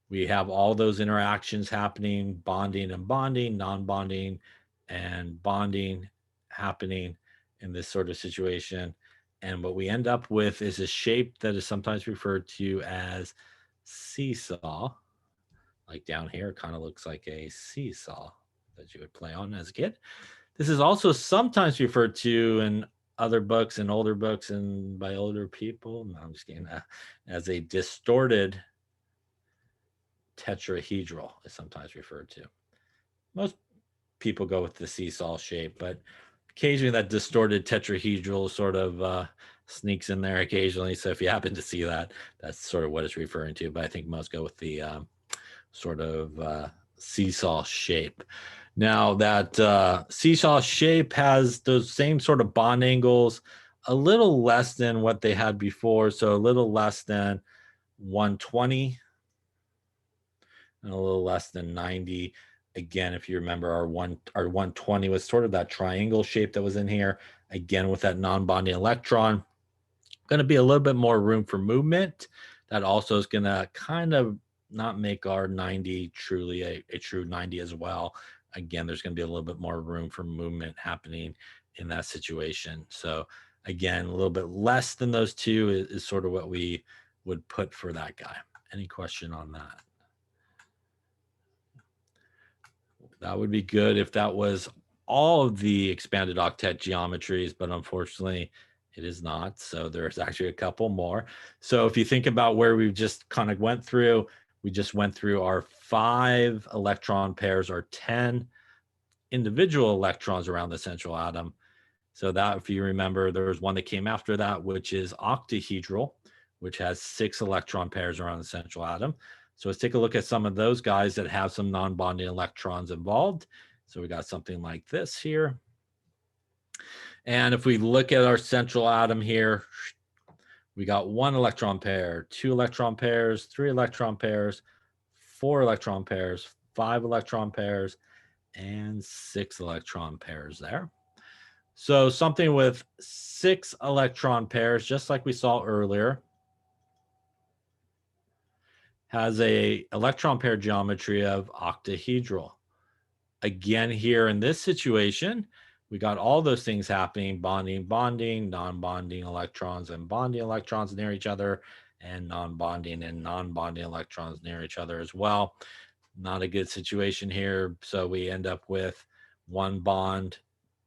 We have all those interactions happening, bonding and bonding, non-bonding and bonding happening in this sort of situation. And what we end up with is a shape that is sometimes referred to as seesaw. Like down here, it kind of looks like a seesaw that you would play on as a kid. This is also sometimes referred to in other books and older books and by older people, no, I'm just kidding, as a distorted tetrahedral is sometimes referred to. Most people go with the seesaw shape, but occasionally that distorted tetrahedral sort of sneaks in there occasionally. So if you happen to see that, that's sort of what it's referring to. But I think most go with the sort of seesaw shape. Now that seesaw shape has those same sort of bond angles, a little less than what they had before. So a little less than 120 and a little less than 90. Again, if you remember, our 120 was sort of that triangle shape that was in here. Again, with that non-bonding electron, going to be a little bit more room for movement. That also is going to kind of not make our 90 truly a true 90 as well. Again, there's going to be a little bit more room for movement happening in that situation. So again, a little bit less than those 2 is sort of what we would put for that guy. Any question on that? That would be good if that was all of the expanded octet geometries, but unfortunately it is not. So there's actually a couple more. So if you think about where we've just kind of went through, we just went through our 5 electron pairs, our 10 individual electrons around the central atom. So that, if you remember, there was one that came after that, which is octahedral, which has 6 electron pairs around the central atom. So let's take a look at some of those guys that have some non-bonding electrons involved. So we got something like this here. And if we look at our central atom here, we got 1 electron pair, 2 electron pairs, 3 electron pairs, 4 electron pairs, 5 electron pairs, and 6 electron pairs there. So something with 6 electron pairs, just like we saw earlier, has a electron pair geometry of octahedral. Again, here in this situation, we got all those things happening: bonding, bonding, non-bonding electrons and bonding electrons near each other, and non-bonding and non-bonding electrons near each other as well. Not a good situation here. So we end up with 1 bond,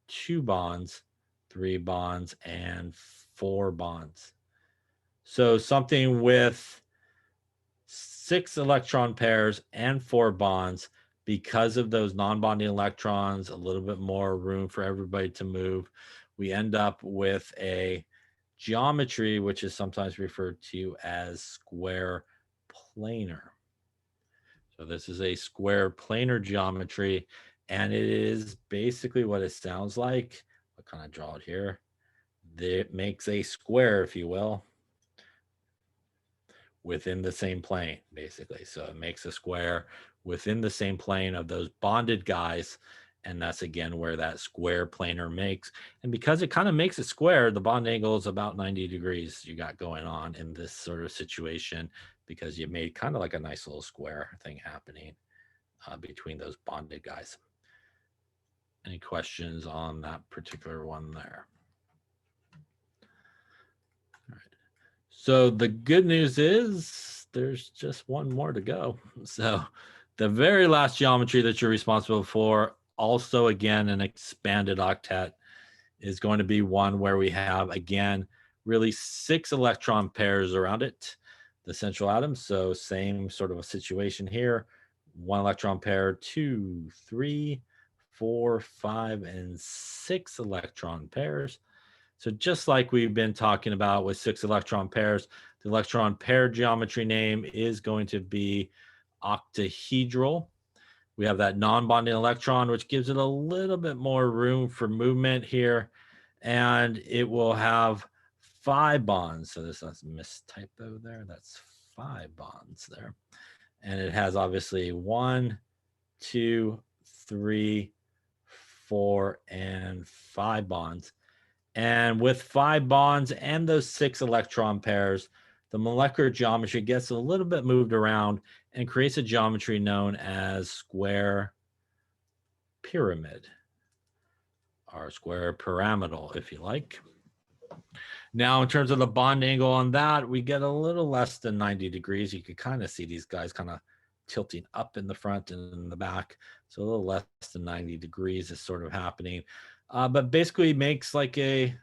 2 bonds, 3 bonds, and 4 bonds. So something with 6 electron pairs and 4 bonds, because of those non-bonding electrons, a little bit more room for everybody to move, we end up with a geometry which is sometimes referred to as square planar. So this is a square planar geometry, and it is basically what it sounds like. I'll kind of draw it here. It makes a square, if you will, within the same plane, basically. So it makes a square within the same plane of those bonded guys. And that's again where that square planar makes. And because it kind of makes it square, the bond angle is about 90 degrees you got going on in this sort of situation, because you made kind of like a nice little square thing happening between those bonded guys. Any questions on that particular one there? All right. So the good news is there's just one more to go. So the very last geometry that you're responsible for, also again an expanded octet, is going to be one where we have, again, really 6 electron pairs around it, the central atom. So same sort of a situation here. 1 electron pair, 2, 3, 4, 5, and 6 electron pairs. So just like we've been talking about with 6 electron pairs, the electron pair geometry name is going to be octahedral. We have that non-bonding electron, which gives it a little bit more room for movement here. And it will have 5 bonds. So this is a mistypo there. That's 5 bonds there. And it has obviously 1, 2, 3, 4, and 5 bonds. And with 5 bonds and those 6 electron pairs, the molecular geometry gets a little bit moved around and creates a geometry known as square pyramid, or square pyramidal, if you like. Now, in terms of the bond angle on that, we get a little less than 90 degrees. You can kind of see these guys kind of tilting up in the front and in the back. So a little less than 90 degrees is sort of happening. But basically makes like a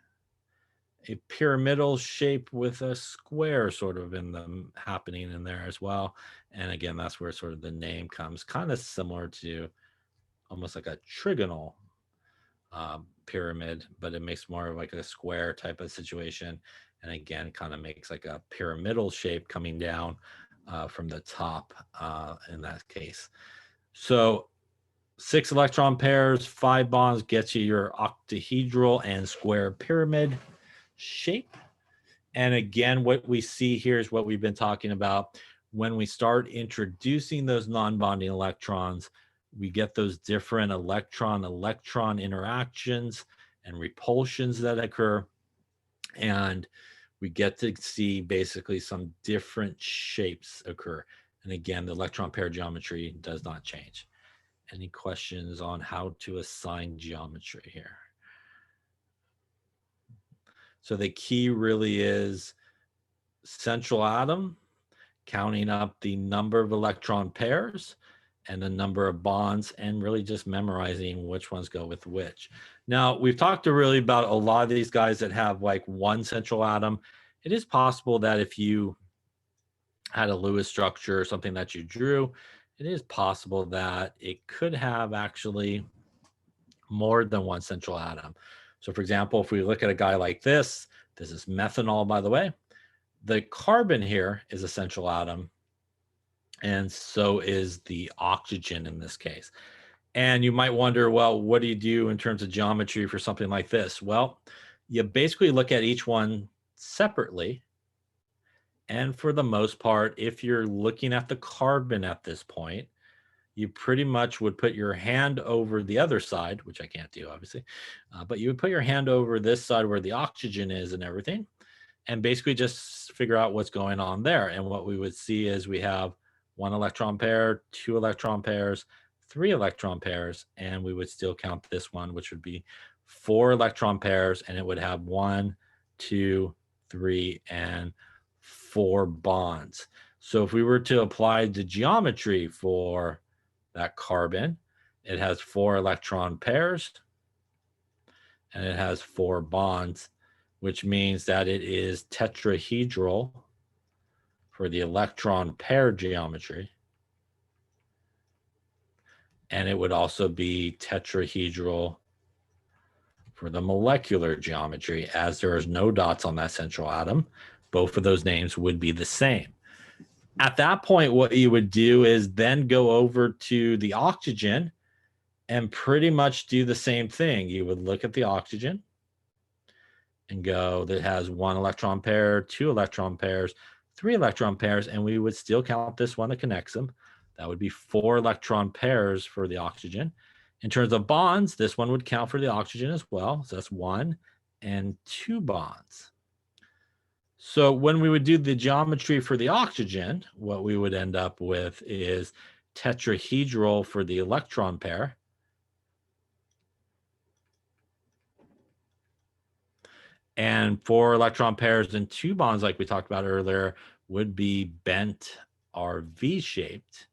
pyramidal shape with a square sort of in them happening in there as well. And again, that's where sort of the name comes, kind of similar to almost like a trigonal pyramid, but it makes more of like a square type of situation. And again, kind of makes like a pyramidal shape coming down from the top in that case. So 6 electron pairs, 5 bonds gets you your octahedral and square pyramid shape. And again, what we see here is what we've been talking about. When we start introducing those non-bonding electrons, we get those different electron-electron interactions and repulsions that occur. And we get to see basically some different shapes occur. And again, the electron pair geometry does not change. Any questions on how to assign geometry here? So the key really is central atom, counting up the number of electron pairs and the number of bonds, and really just memorizing which ones go with which. Now, we've talked really about a lot of these guys that have like one central atom. It is possible that if you had a Lewis structure or something that you drew, it is possible that it could have actually more than one central atom. So for example, if we look at a guy like this is methanol, by the way. The carbon here is a central atom, and so is the oxygen in this case. And you might wonder, well, what do you do in terms of geometry for something like this? Well, you basically look at each one separately. And for the most part, if you're looking at the carbon at this point, you pretty much would put your hand over the other side, which I can't do, obviously, but you would put your hand over this side where the oxygen is and everything, and basically just figure out what's going on there. And what we would see is we have 1 electron pair, 2 electron pairs, 3 electron pairs, and we would still count this one, which would be 4 electron pairs, and it would have 1, 2, 3, and 4 bonds. So if we were to apply the geometry for that carbon, it has 4 electron pairs and it has 4 bonds, which means that it is tetrahedral for the electron pair geometry. And it would also be tetrahedral for the molecular geometry, as there is no dots on that central atom. Both of those names would be the same. At that point, what you would do is then go over to the oxygen and pretty much do the same thing. You would look at the oxygen and go, that has 1 electron pair, 2 electron pairs, 3 electron pairs, and we would still count this one that connects them. That would be 4 electron pairs for the oxygen. In terms of bonds, this one would count for the oxygen as well. So that's 1 and 2 bonds. So when we would do the geometry for the oxygen, what we would end up with is tetrahedral for the electron pair. And 4 electron pairs and 2 bonds, like we talked about earlier, would be bent or V-shaped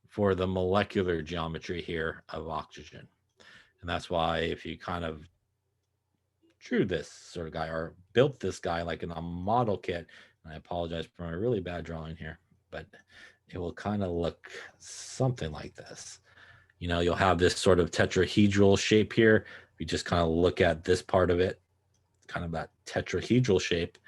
for the molecular geometry here of oxygen. And that's why if you kind of drew this sort of guy or built this guy like in a model kit, and I apologize for my really bad drawing here, but it will kind of look something like this. You know, you'll have this sort of tetrahedral shape here. If you just kind of look at this part of it, kind of that tetrahedral shape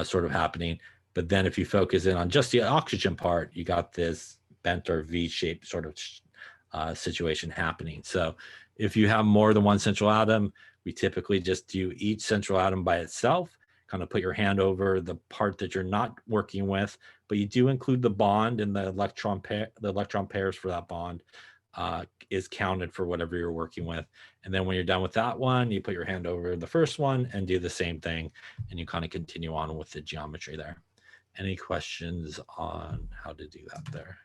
sort of happening. But then if you focus in on just the oxygen part, you got this bent or V-shaped sort of situation happening. So if you have more than one central atom, we typically just do each central atom by itself, kind of put your hand over the part that you're not working with, but you do include the bond and the electron pairs for that bond is counted for whatever you're working with. And then when you're done with that one, you put your hand over the first one and do the same thing, and you kind of continue on with the geometry there. Any questions on how to do that there?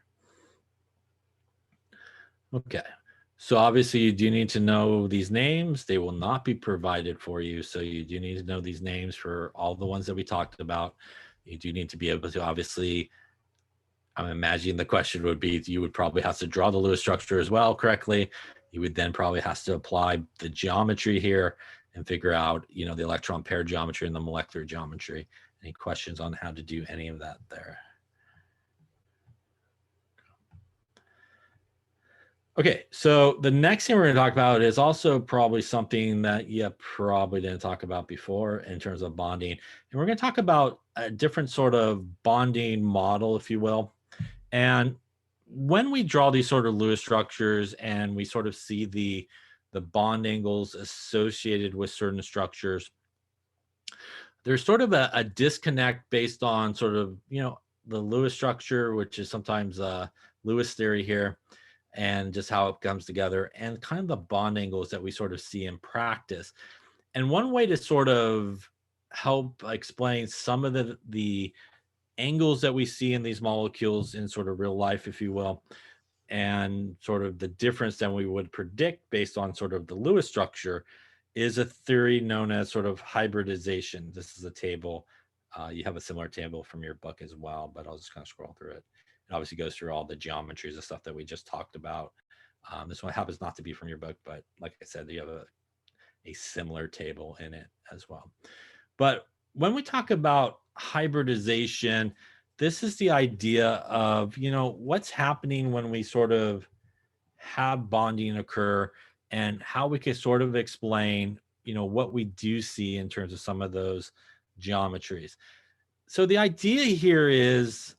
Okay, so obviously you do need to know these names. They will not be provided for you, so you do need to know these names for all the ones that we talked about. You do need to be able to, obviously, I'm imagining the question would be, you would probably have to draw the Lewis structure as well correctly. You would then probably have to apply the geometry here and figure out, you know, the electron pair geometry and the molecular geometry. Any questions on how to do any of that there? Okay, so the next thing we're going to talk about is also probably something that you probably didn't talk about before in terms of bonding. And we're going to talk about a different sort of bonding model, if you will. And when we draw these sort of Lewis structures and we sort of see the bond angles associated with certain structures, there's sort of a disconnect based on sort of, you know, the Lewis structure, which is sometimes Lewis theory here, and just how it comes together, and kind of the bond angles that we sort of see in practice. And one way to sort of help explain some of the angles that we see in these molecules in sort of real life, if you will, and sort of the difference than we would predict based on sort of the Lewis structure, is a theory known as sort of hybridization. This is a table. You have a similar table from your book as well, but I'll just kind of scroll through it. It obviously goes through all the geometries and stuff that we just talked about. This one happens not to be from your book, but like I said, you have a similar table in it as well. But when we talk about hybridization, this is the idea of, you know, what's happening when we sort of have bonding occur and how we can sort of explain, you know, what we do see in terms of some of those geometries. So the idea here is,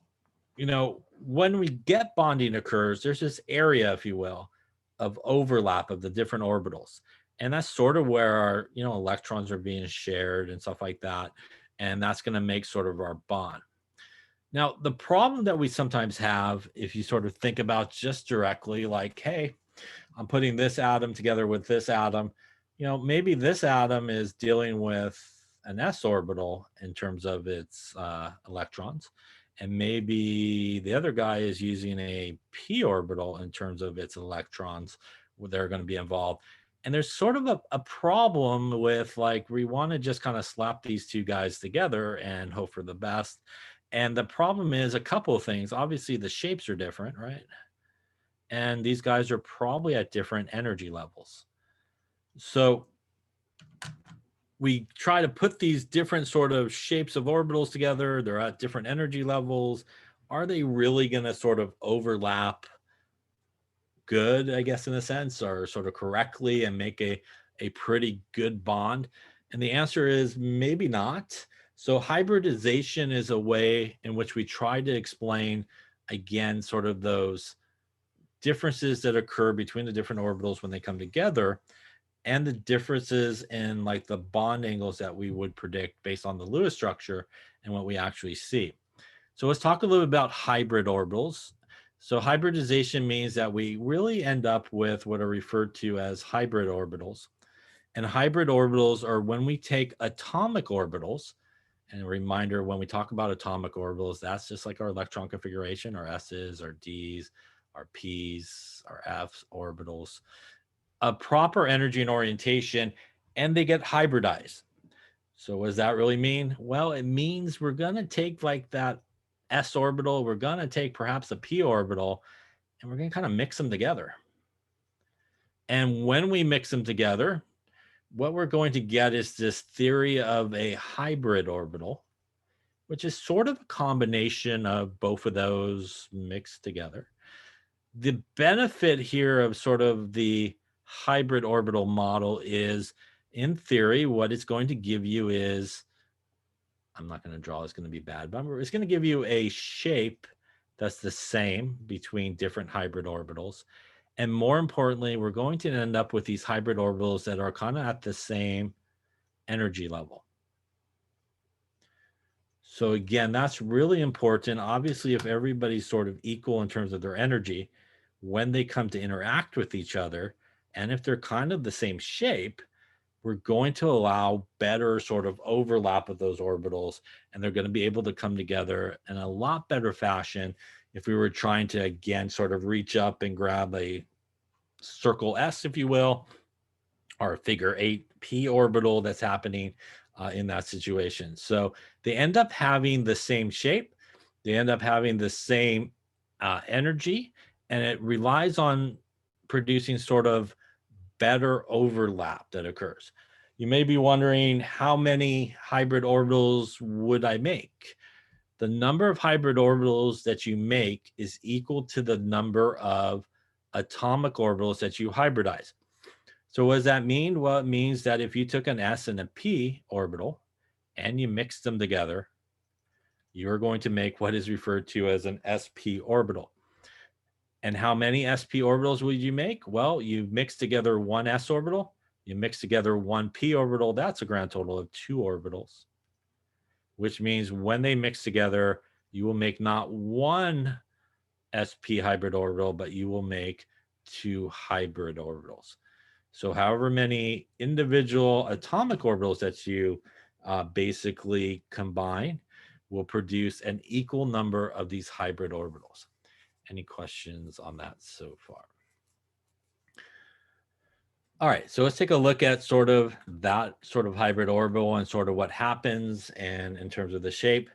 you know, when we get bonding occurs, there's this area, if you will, of overlap of the different orbitals. And that's sort of where our, you know, electrons are being shared and stuff like that. And that's going to make sort of our bond. Now, the problem that we sometimes have, if you sort of think about just directly, like, hey, I'm putting this atom together with this atom, you know, maybe this atom is dealing with an s orbital in terms of its electrons, and maybe the other guy is using a p orbital in terms of its electrons, where they're going to be involved. And there's sort of a problem with, like, we want to just kind of slap these two guys together and hope for the best. And the problem is a couple of things. Obviously, the shapes are different, right? And these guys are probably at different energy levels. So we try to put these different sort of shapes of orbitals together. They're at different energy levels. Are they really going to sort of overlap good, I guess, in a sense, or sort of correctly and make a pretty good bond? And the answer is maybe not. So hybridization is a way in which we try to explain, again, sort of those differences that occur between the different orbitals when they come together, and the differences in like the bond angles that we would predict based on the Lewis structure and what we actually see. So let's talk a little bit about hybrid orbitals. So hybridization means that we really end up with what are referred to as hybrid orbitals. And hybrid orbitals are when we take atomic orbitals, and a reminder, when we talk about atomic orbitals, that's just like our electron configuration, our S's, our D's, our P's, our F's orbitals, a proper energy and orientation, and they get hybridized. So what does that really mean? Well, it means we're going to take like that S orbital, we're going to take perhaps a P orbital, and we're going to kind of mix them together. And when we mix them together, what we're going to get is this theory of a hybrid orbital, which is sort of a combination of both of those mixed together. The benefit here of sort of the hybrid orbital model is, in theory, what it's going to give you is, I'm not going to draw, it's going to be bad, but it's going to give you a shape that's the same between different hybrid orbitals. And more importantly, we're going to end up with these hybrid orbitals that are kind of at the same energy level. So again, that's really important. Obviously, if everybody's sort of equal in terms of their energy, when they come to interact with each other, and if they're kind of the same shape, we're going to allow better sort of overlap of those orbitals, and they're going to be able to come together in a lot better fashion if we were trying to, again, sort of reach up and grab a circle S, if you will, or figure 8p orbital that's happening in that situation. So they end up having the same shape, they end up having the same energy, and it relies on producing sort of better overlap that occurs. You may be wondering, how many hybrid orbitals would I make? The number of hybrid orbitals that you make is equal to the number of atomic orbitals that you hybridize. So what does that mean? Well, it means that if you took an S and a P orbital and you mixed them together, you're going to make what is referred to as an sp orbital. And how many sp orbitals would you make? Well, you mix together one s orbital, you mix together one p orbital, that's a grand total of 2 orbitals, which means when they mix together, you will make not one sp hybrid orbital, but you will make 2 hybrid orbitals. So however many individual atomic orbitals that you basically combine will produce an equal number of these hybrid orbitals. Any questions on that so far? All right, so let's take a look at sort of that sort of hybrid orbital and sort of what happens and in terms of the shape.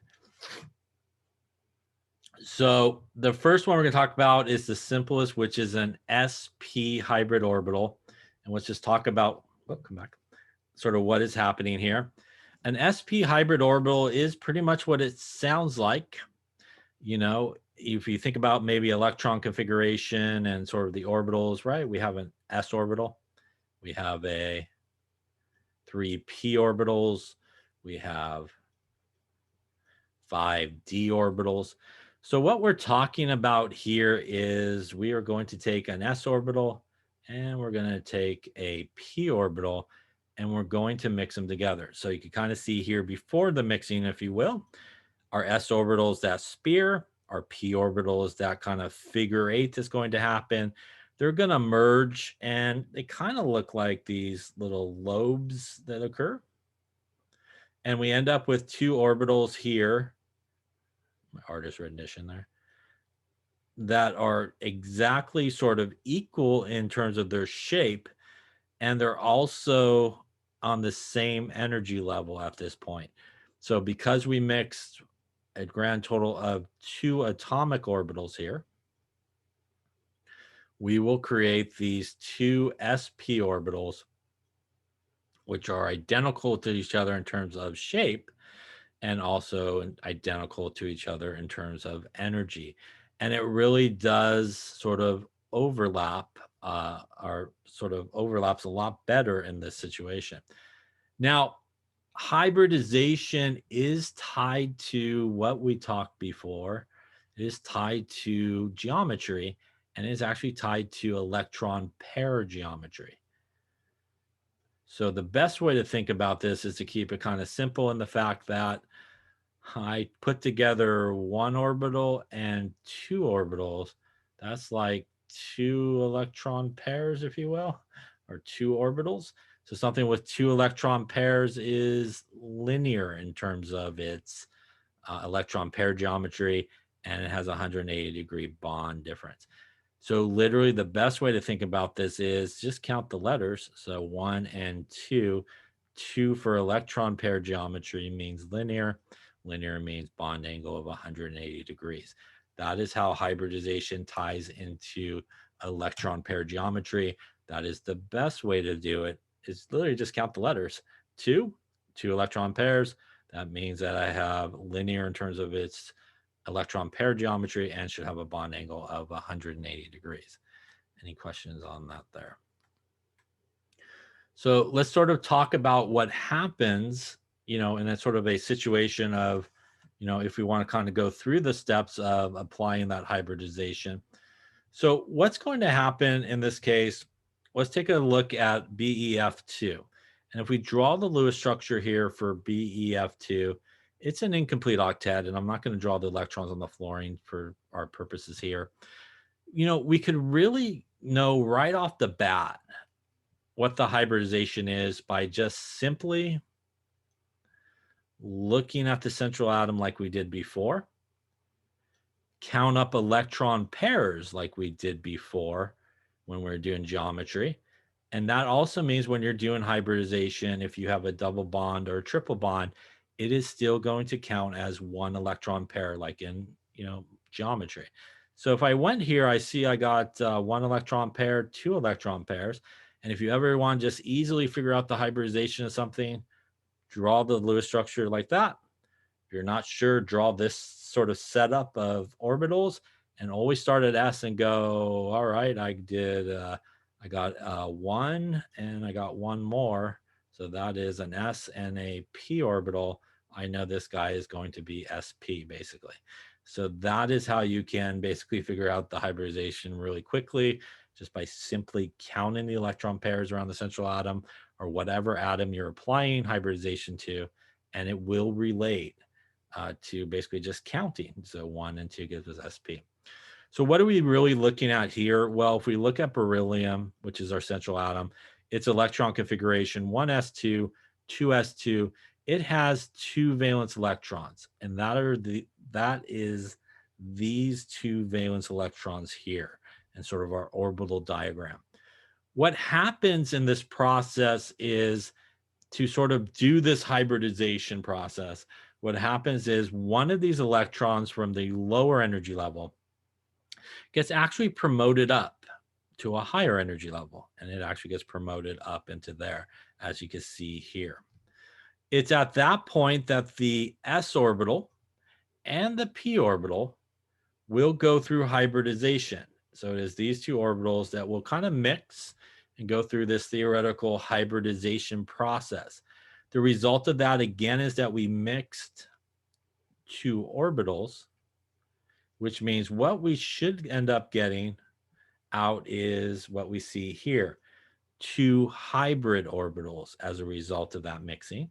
So the first one we're going to talk about is the simplest, which is an sp hybrid orbital. And let's just talk about, come back, sort of what is happening here. An sp hybrid orbital is pretty much what it sounds like. You know, if you think about maybe electron configuration and sort of the orbitals, right? We have an s orbital, we have a 3p orbitals, we have 5d orbitals. So what we're talking about here is we are going to take an s orbital and we're going to take a p orbital and we're going to mix them together. So you can kind of see here before the mixing, if you will, our s orbitals, that sphere, our p orbitals, that kind of figure 8 that's going to happen. They're going to merge and they kind of look like these little lobes that occur. And we end up with 2 orbitals here, my artist rendition there, that are exactly sort of equal in terms of their shape. And they're also on the same energy level at this point. So because we mixed a grand total of 2 atomic orbitals here, we will create these 2 sp orbitals, which are identical to each other in terms of shape and also identical to each other in terms of energy. And it really does sort of overlap, or sort of overlaps a lot better in this situation. Now, hybridization is tied to what we talked before. It is tied to geometry, and is actually tied to electron pair geometry. So the best way to think about this is to keep it kind of simple in the fact that I put together one orbital and two orbitals. That's like two electron pairs, if you will, or two orbitals. So something with two electron pairs is linear in terms of its electron pair geometry, and it has a 180-degree bond difference. So literally the best way to think about this is just count the letters. So 1 and 2. 2 for electron pair geometry means linear. Linear means bond angle of 180 degrees. That is how hybridization ties into electron pair geometry. That is the best way to do it, is literally just count the letters. 2 electron pairs. That means that I have linear in terms of its electron pair geometry and should have a bond angle of 180 degrees. Any questions on that there? So let's sort of talk about what happens, in a sort of a situation of, if we want to kind of go through the steps of applying that hybridization. So what's going to happen in this case, let's take a look at BEF2. And if we draw the Lewis structure here for BEF2, it's an incomplete octet, and I'm not going to draw the electrons on the fluorine for our purposes here. We could really know right off the bat what the hybridization is by just simply looking at the central atom like we did before, count up electron pairs like we did before when we were doing geometry. And that also means when you're doing hybridization, if you have a double bond or a triple bond, it is still going to count as one electron pair, like in, geometry. So if I went here, I see I got one electron pair, two electron pairs. And if you ever want to just easily figure out the hybridization of something, draw the Lewis structure like that. If you're not sure, draw this sort of setup of orbitals and always start at S and go, all right, I got one and I got one more. So that is an S and a P orbital. I know this guy is going to be SP basically. So that is how you can basically figure out the hybridization really quickly, just by simply counting the electron pairs around the central atom or whatever atom you're applying hybridization to, and it will relate to basically just counting. So 1 and 2 gives us SP. So what are we really looking at here? Well, if we look at beryllium, which is our central atom, its electron configuration, 1s2, 2s2, it has two valence electrons, and that is these two valence electrons here and sort of our orbital diagram. What happens in this process is, to sort of do this hybridization process, what happens is one of these electrons from the lower energy level gets actually promoted up to a higher energy level, and it actually gets promoted up into there, as you can see here. It's at that point that the s orbital and the p orbital will go through hybridization. So it is these two orbitals that will kind of mix and go through this theoretical hybridization process. The result of that, again, is that we mixed two orbitals, which means what we should end up getting out is what we see here, two hybrid orbitals as a result of that mixing.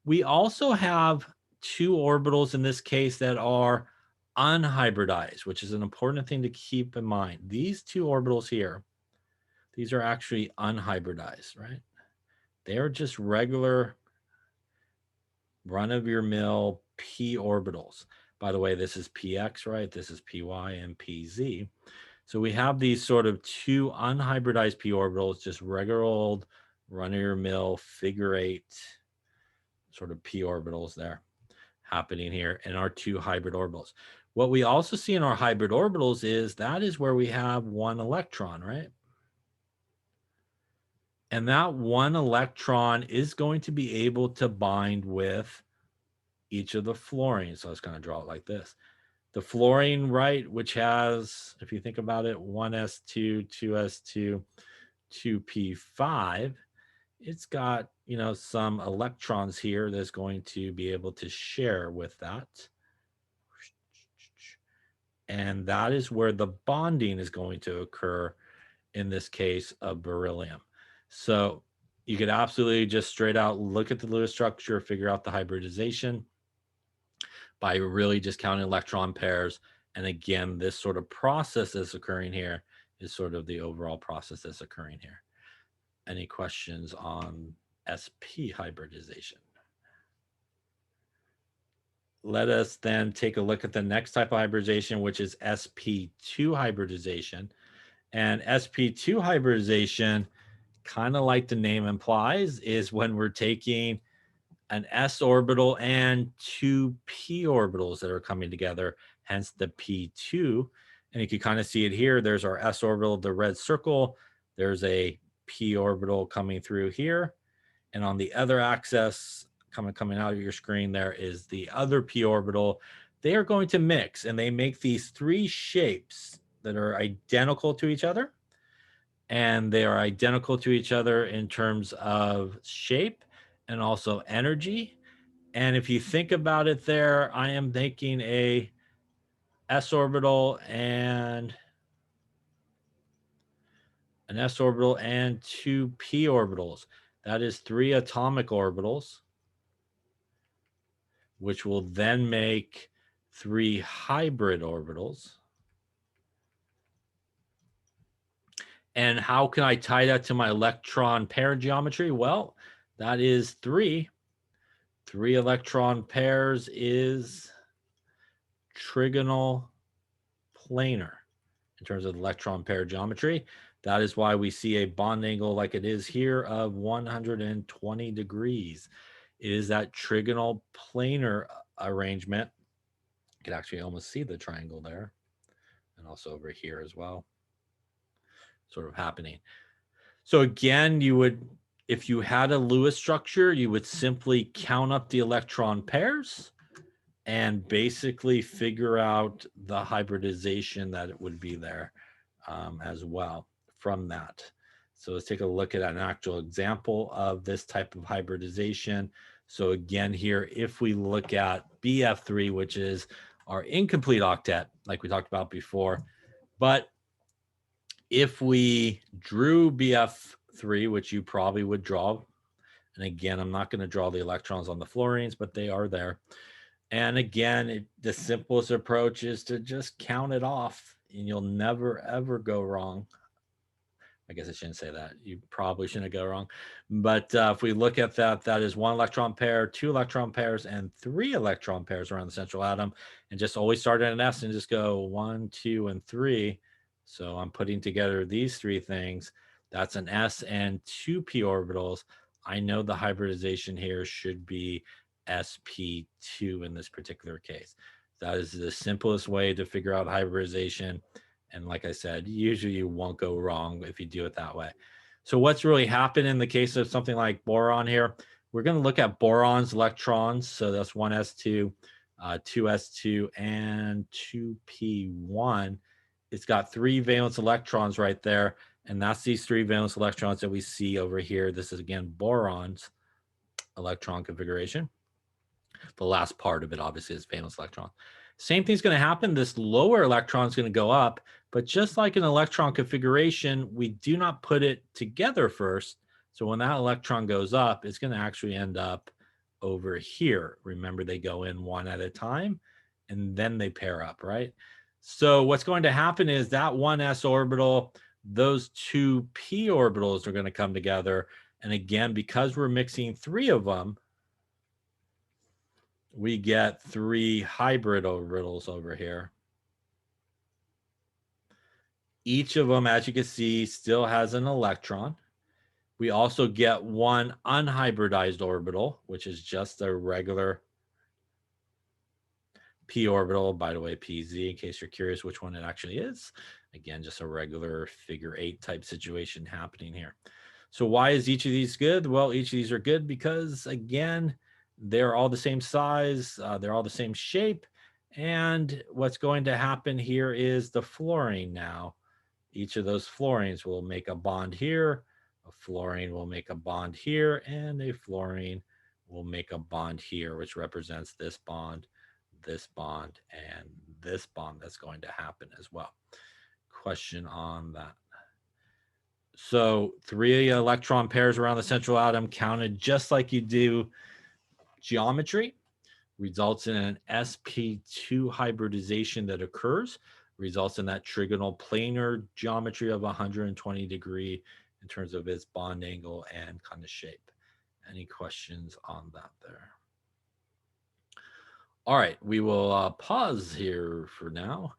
We also have two orbitals in this case that are unhybridized, which is an important thing to keep in mind. These two orbitals here, these are actually unhybridized, right? They are just regular run-of-your-mill p orbitals. By the way, this is px, right? This is py and pz. So we have these sort of two unhybridized p orbitals, just regular old run-of-your-mill figure 8 sort of p orbitals there happening here in our two hybrid orbitals. What we also see in our hybrid orbitals is that is where we have one electron, right? And that one electron is going to be able to bind with each of the fluorines. So I was going to draw it like this. The fluorine, right, which has, if you think about it, 1s2, 2s2, 2p5, it's got you know, some electrons here that's going to be able to share with that. And that is where the bonding is going to occur in this case of beryllium. So you could absolutely just straight out look at the Lewis structure, figure out the hybridization by really just counting electron pairs. And again, this sort of process that's occurring here is sort of the overall process that's occurring here. Any questions on sp hybridization? Let us then take a look at the next type of hybridization, which is sp2 hybridization. And sp2 hybridization, kind of like the name implies, is when we're taking an s orbital and two p orbitals that are coming together, hence the p2. And you can kind of see it here. There's our s orbital, the red circle. There's a p orbital coming through here. And on the other axis, coming out of your screen, there is the other p orbital. They are going to mix, and they make these three shapes that are identical to each other. And they are identical to each other in terms of shape and also energy. And if you think about it there, I am making a s orbital and an s orbital and two p orbitals. That is 3 atomic orbitals, which will then make 3 hybrid orbitals. And how can I tie that to my electron pair geometry? Well, that is 3. 3 electron pairs is trigonal planar in terms of electron pair geometry. That is why we see a bond angle like it is here of 120 degrees. It is that trigonal planar arrangement. You can actually almost see the triangle there, and also over here as well, sort of happening. So again, you would, if you had a Lewis structure, you would simply count up the electron pairs and basically figure out the hybridization that it would be there as well from that. So let's take a look at an actual example of this type of hybridization. So again here, if we look at BF3, which is our incomplete octet, like we talked about before, but if we drew BF3, which you probably would draw, and again, I'm not going to draw the electrons on the fluorines, but they are there. And again, the simplest approach is to just count it off, and you'll never, ever go wrong. I guess I shouldn't say that. You probably shouldn't go wrong. But if we look at that, that is 1 electron pair, 2 electron pairs, and 3 electron pairs around the central atom. And just always start at an S and just go 1, 2, and 3. So I'm putting together these 3 things. That's an S and 2 p orbitals. I know the hybridization here should be sp2 in this particular case. That is the simplest way to figure out hybridization. And like I said, usually you won't go wrong if you do it that way. So what's really happened in the case of something like boron here, we're going to look at borons, electrons. So that's 1s2, 2s2, and 2p1. It's got 3 valence electrons right there. And that's these 3 valence electrons that we see over here. This is, again, boron's electron configuration. The last part of it, obviously, is valence electron. Same thing's going to happen. This lower electron is going to go up. But just like an electron configuration, we do not put it together first. So when that electron goes up, it's going to actually end up over here. Remember, they go in one at a time, and then they pair up, right? So what's going to happen is that 1s orbital, those 2 p orbitals are going to come together. And again, because we're mixing 3 of them, we get 3 hybrid orbitals over here. Each of them, as you can see, still has an electron. We also get 1 unhybridized orbital, which is just a regular p orbital. By the way, pz, in case you're curious which one it actually is. Again, just a regular figure 8 type situation happening here. So why is each of these good? Well, each of these are good because, again, they're all the same size. They're all the same shape. And what's going to happen here is the fluorine now. Each of those fluorines will make a bond here, A fluorine will make a bond here, and a fluorine will make a bond here, which represents this bond, and this bond that's going to happen as well. Question on that. So 3 electron pairs around the central atom counted just like you do geometry results in an Sp2 hybridization that occurs, results in that trigonal planar geometry of 120 degree in terms of its bond angle and kind of shape. Any questions on that there? All right, we will pause here for now.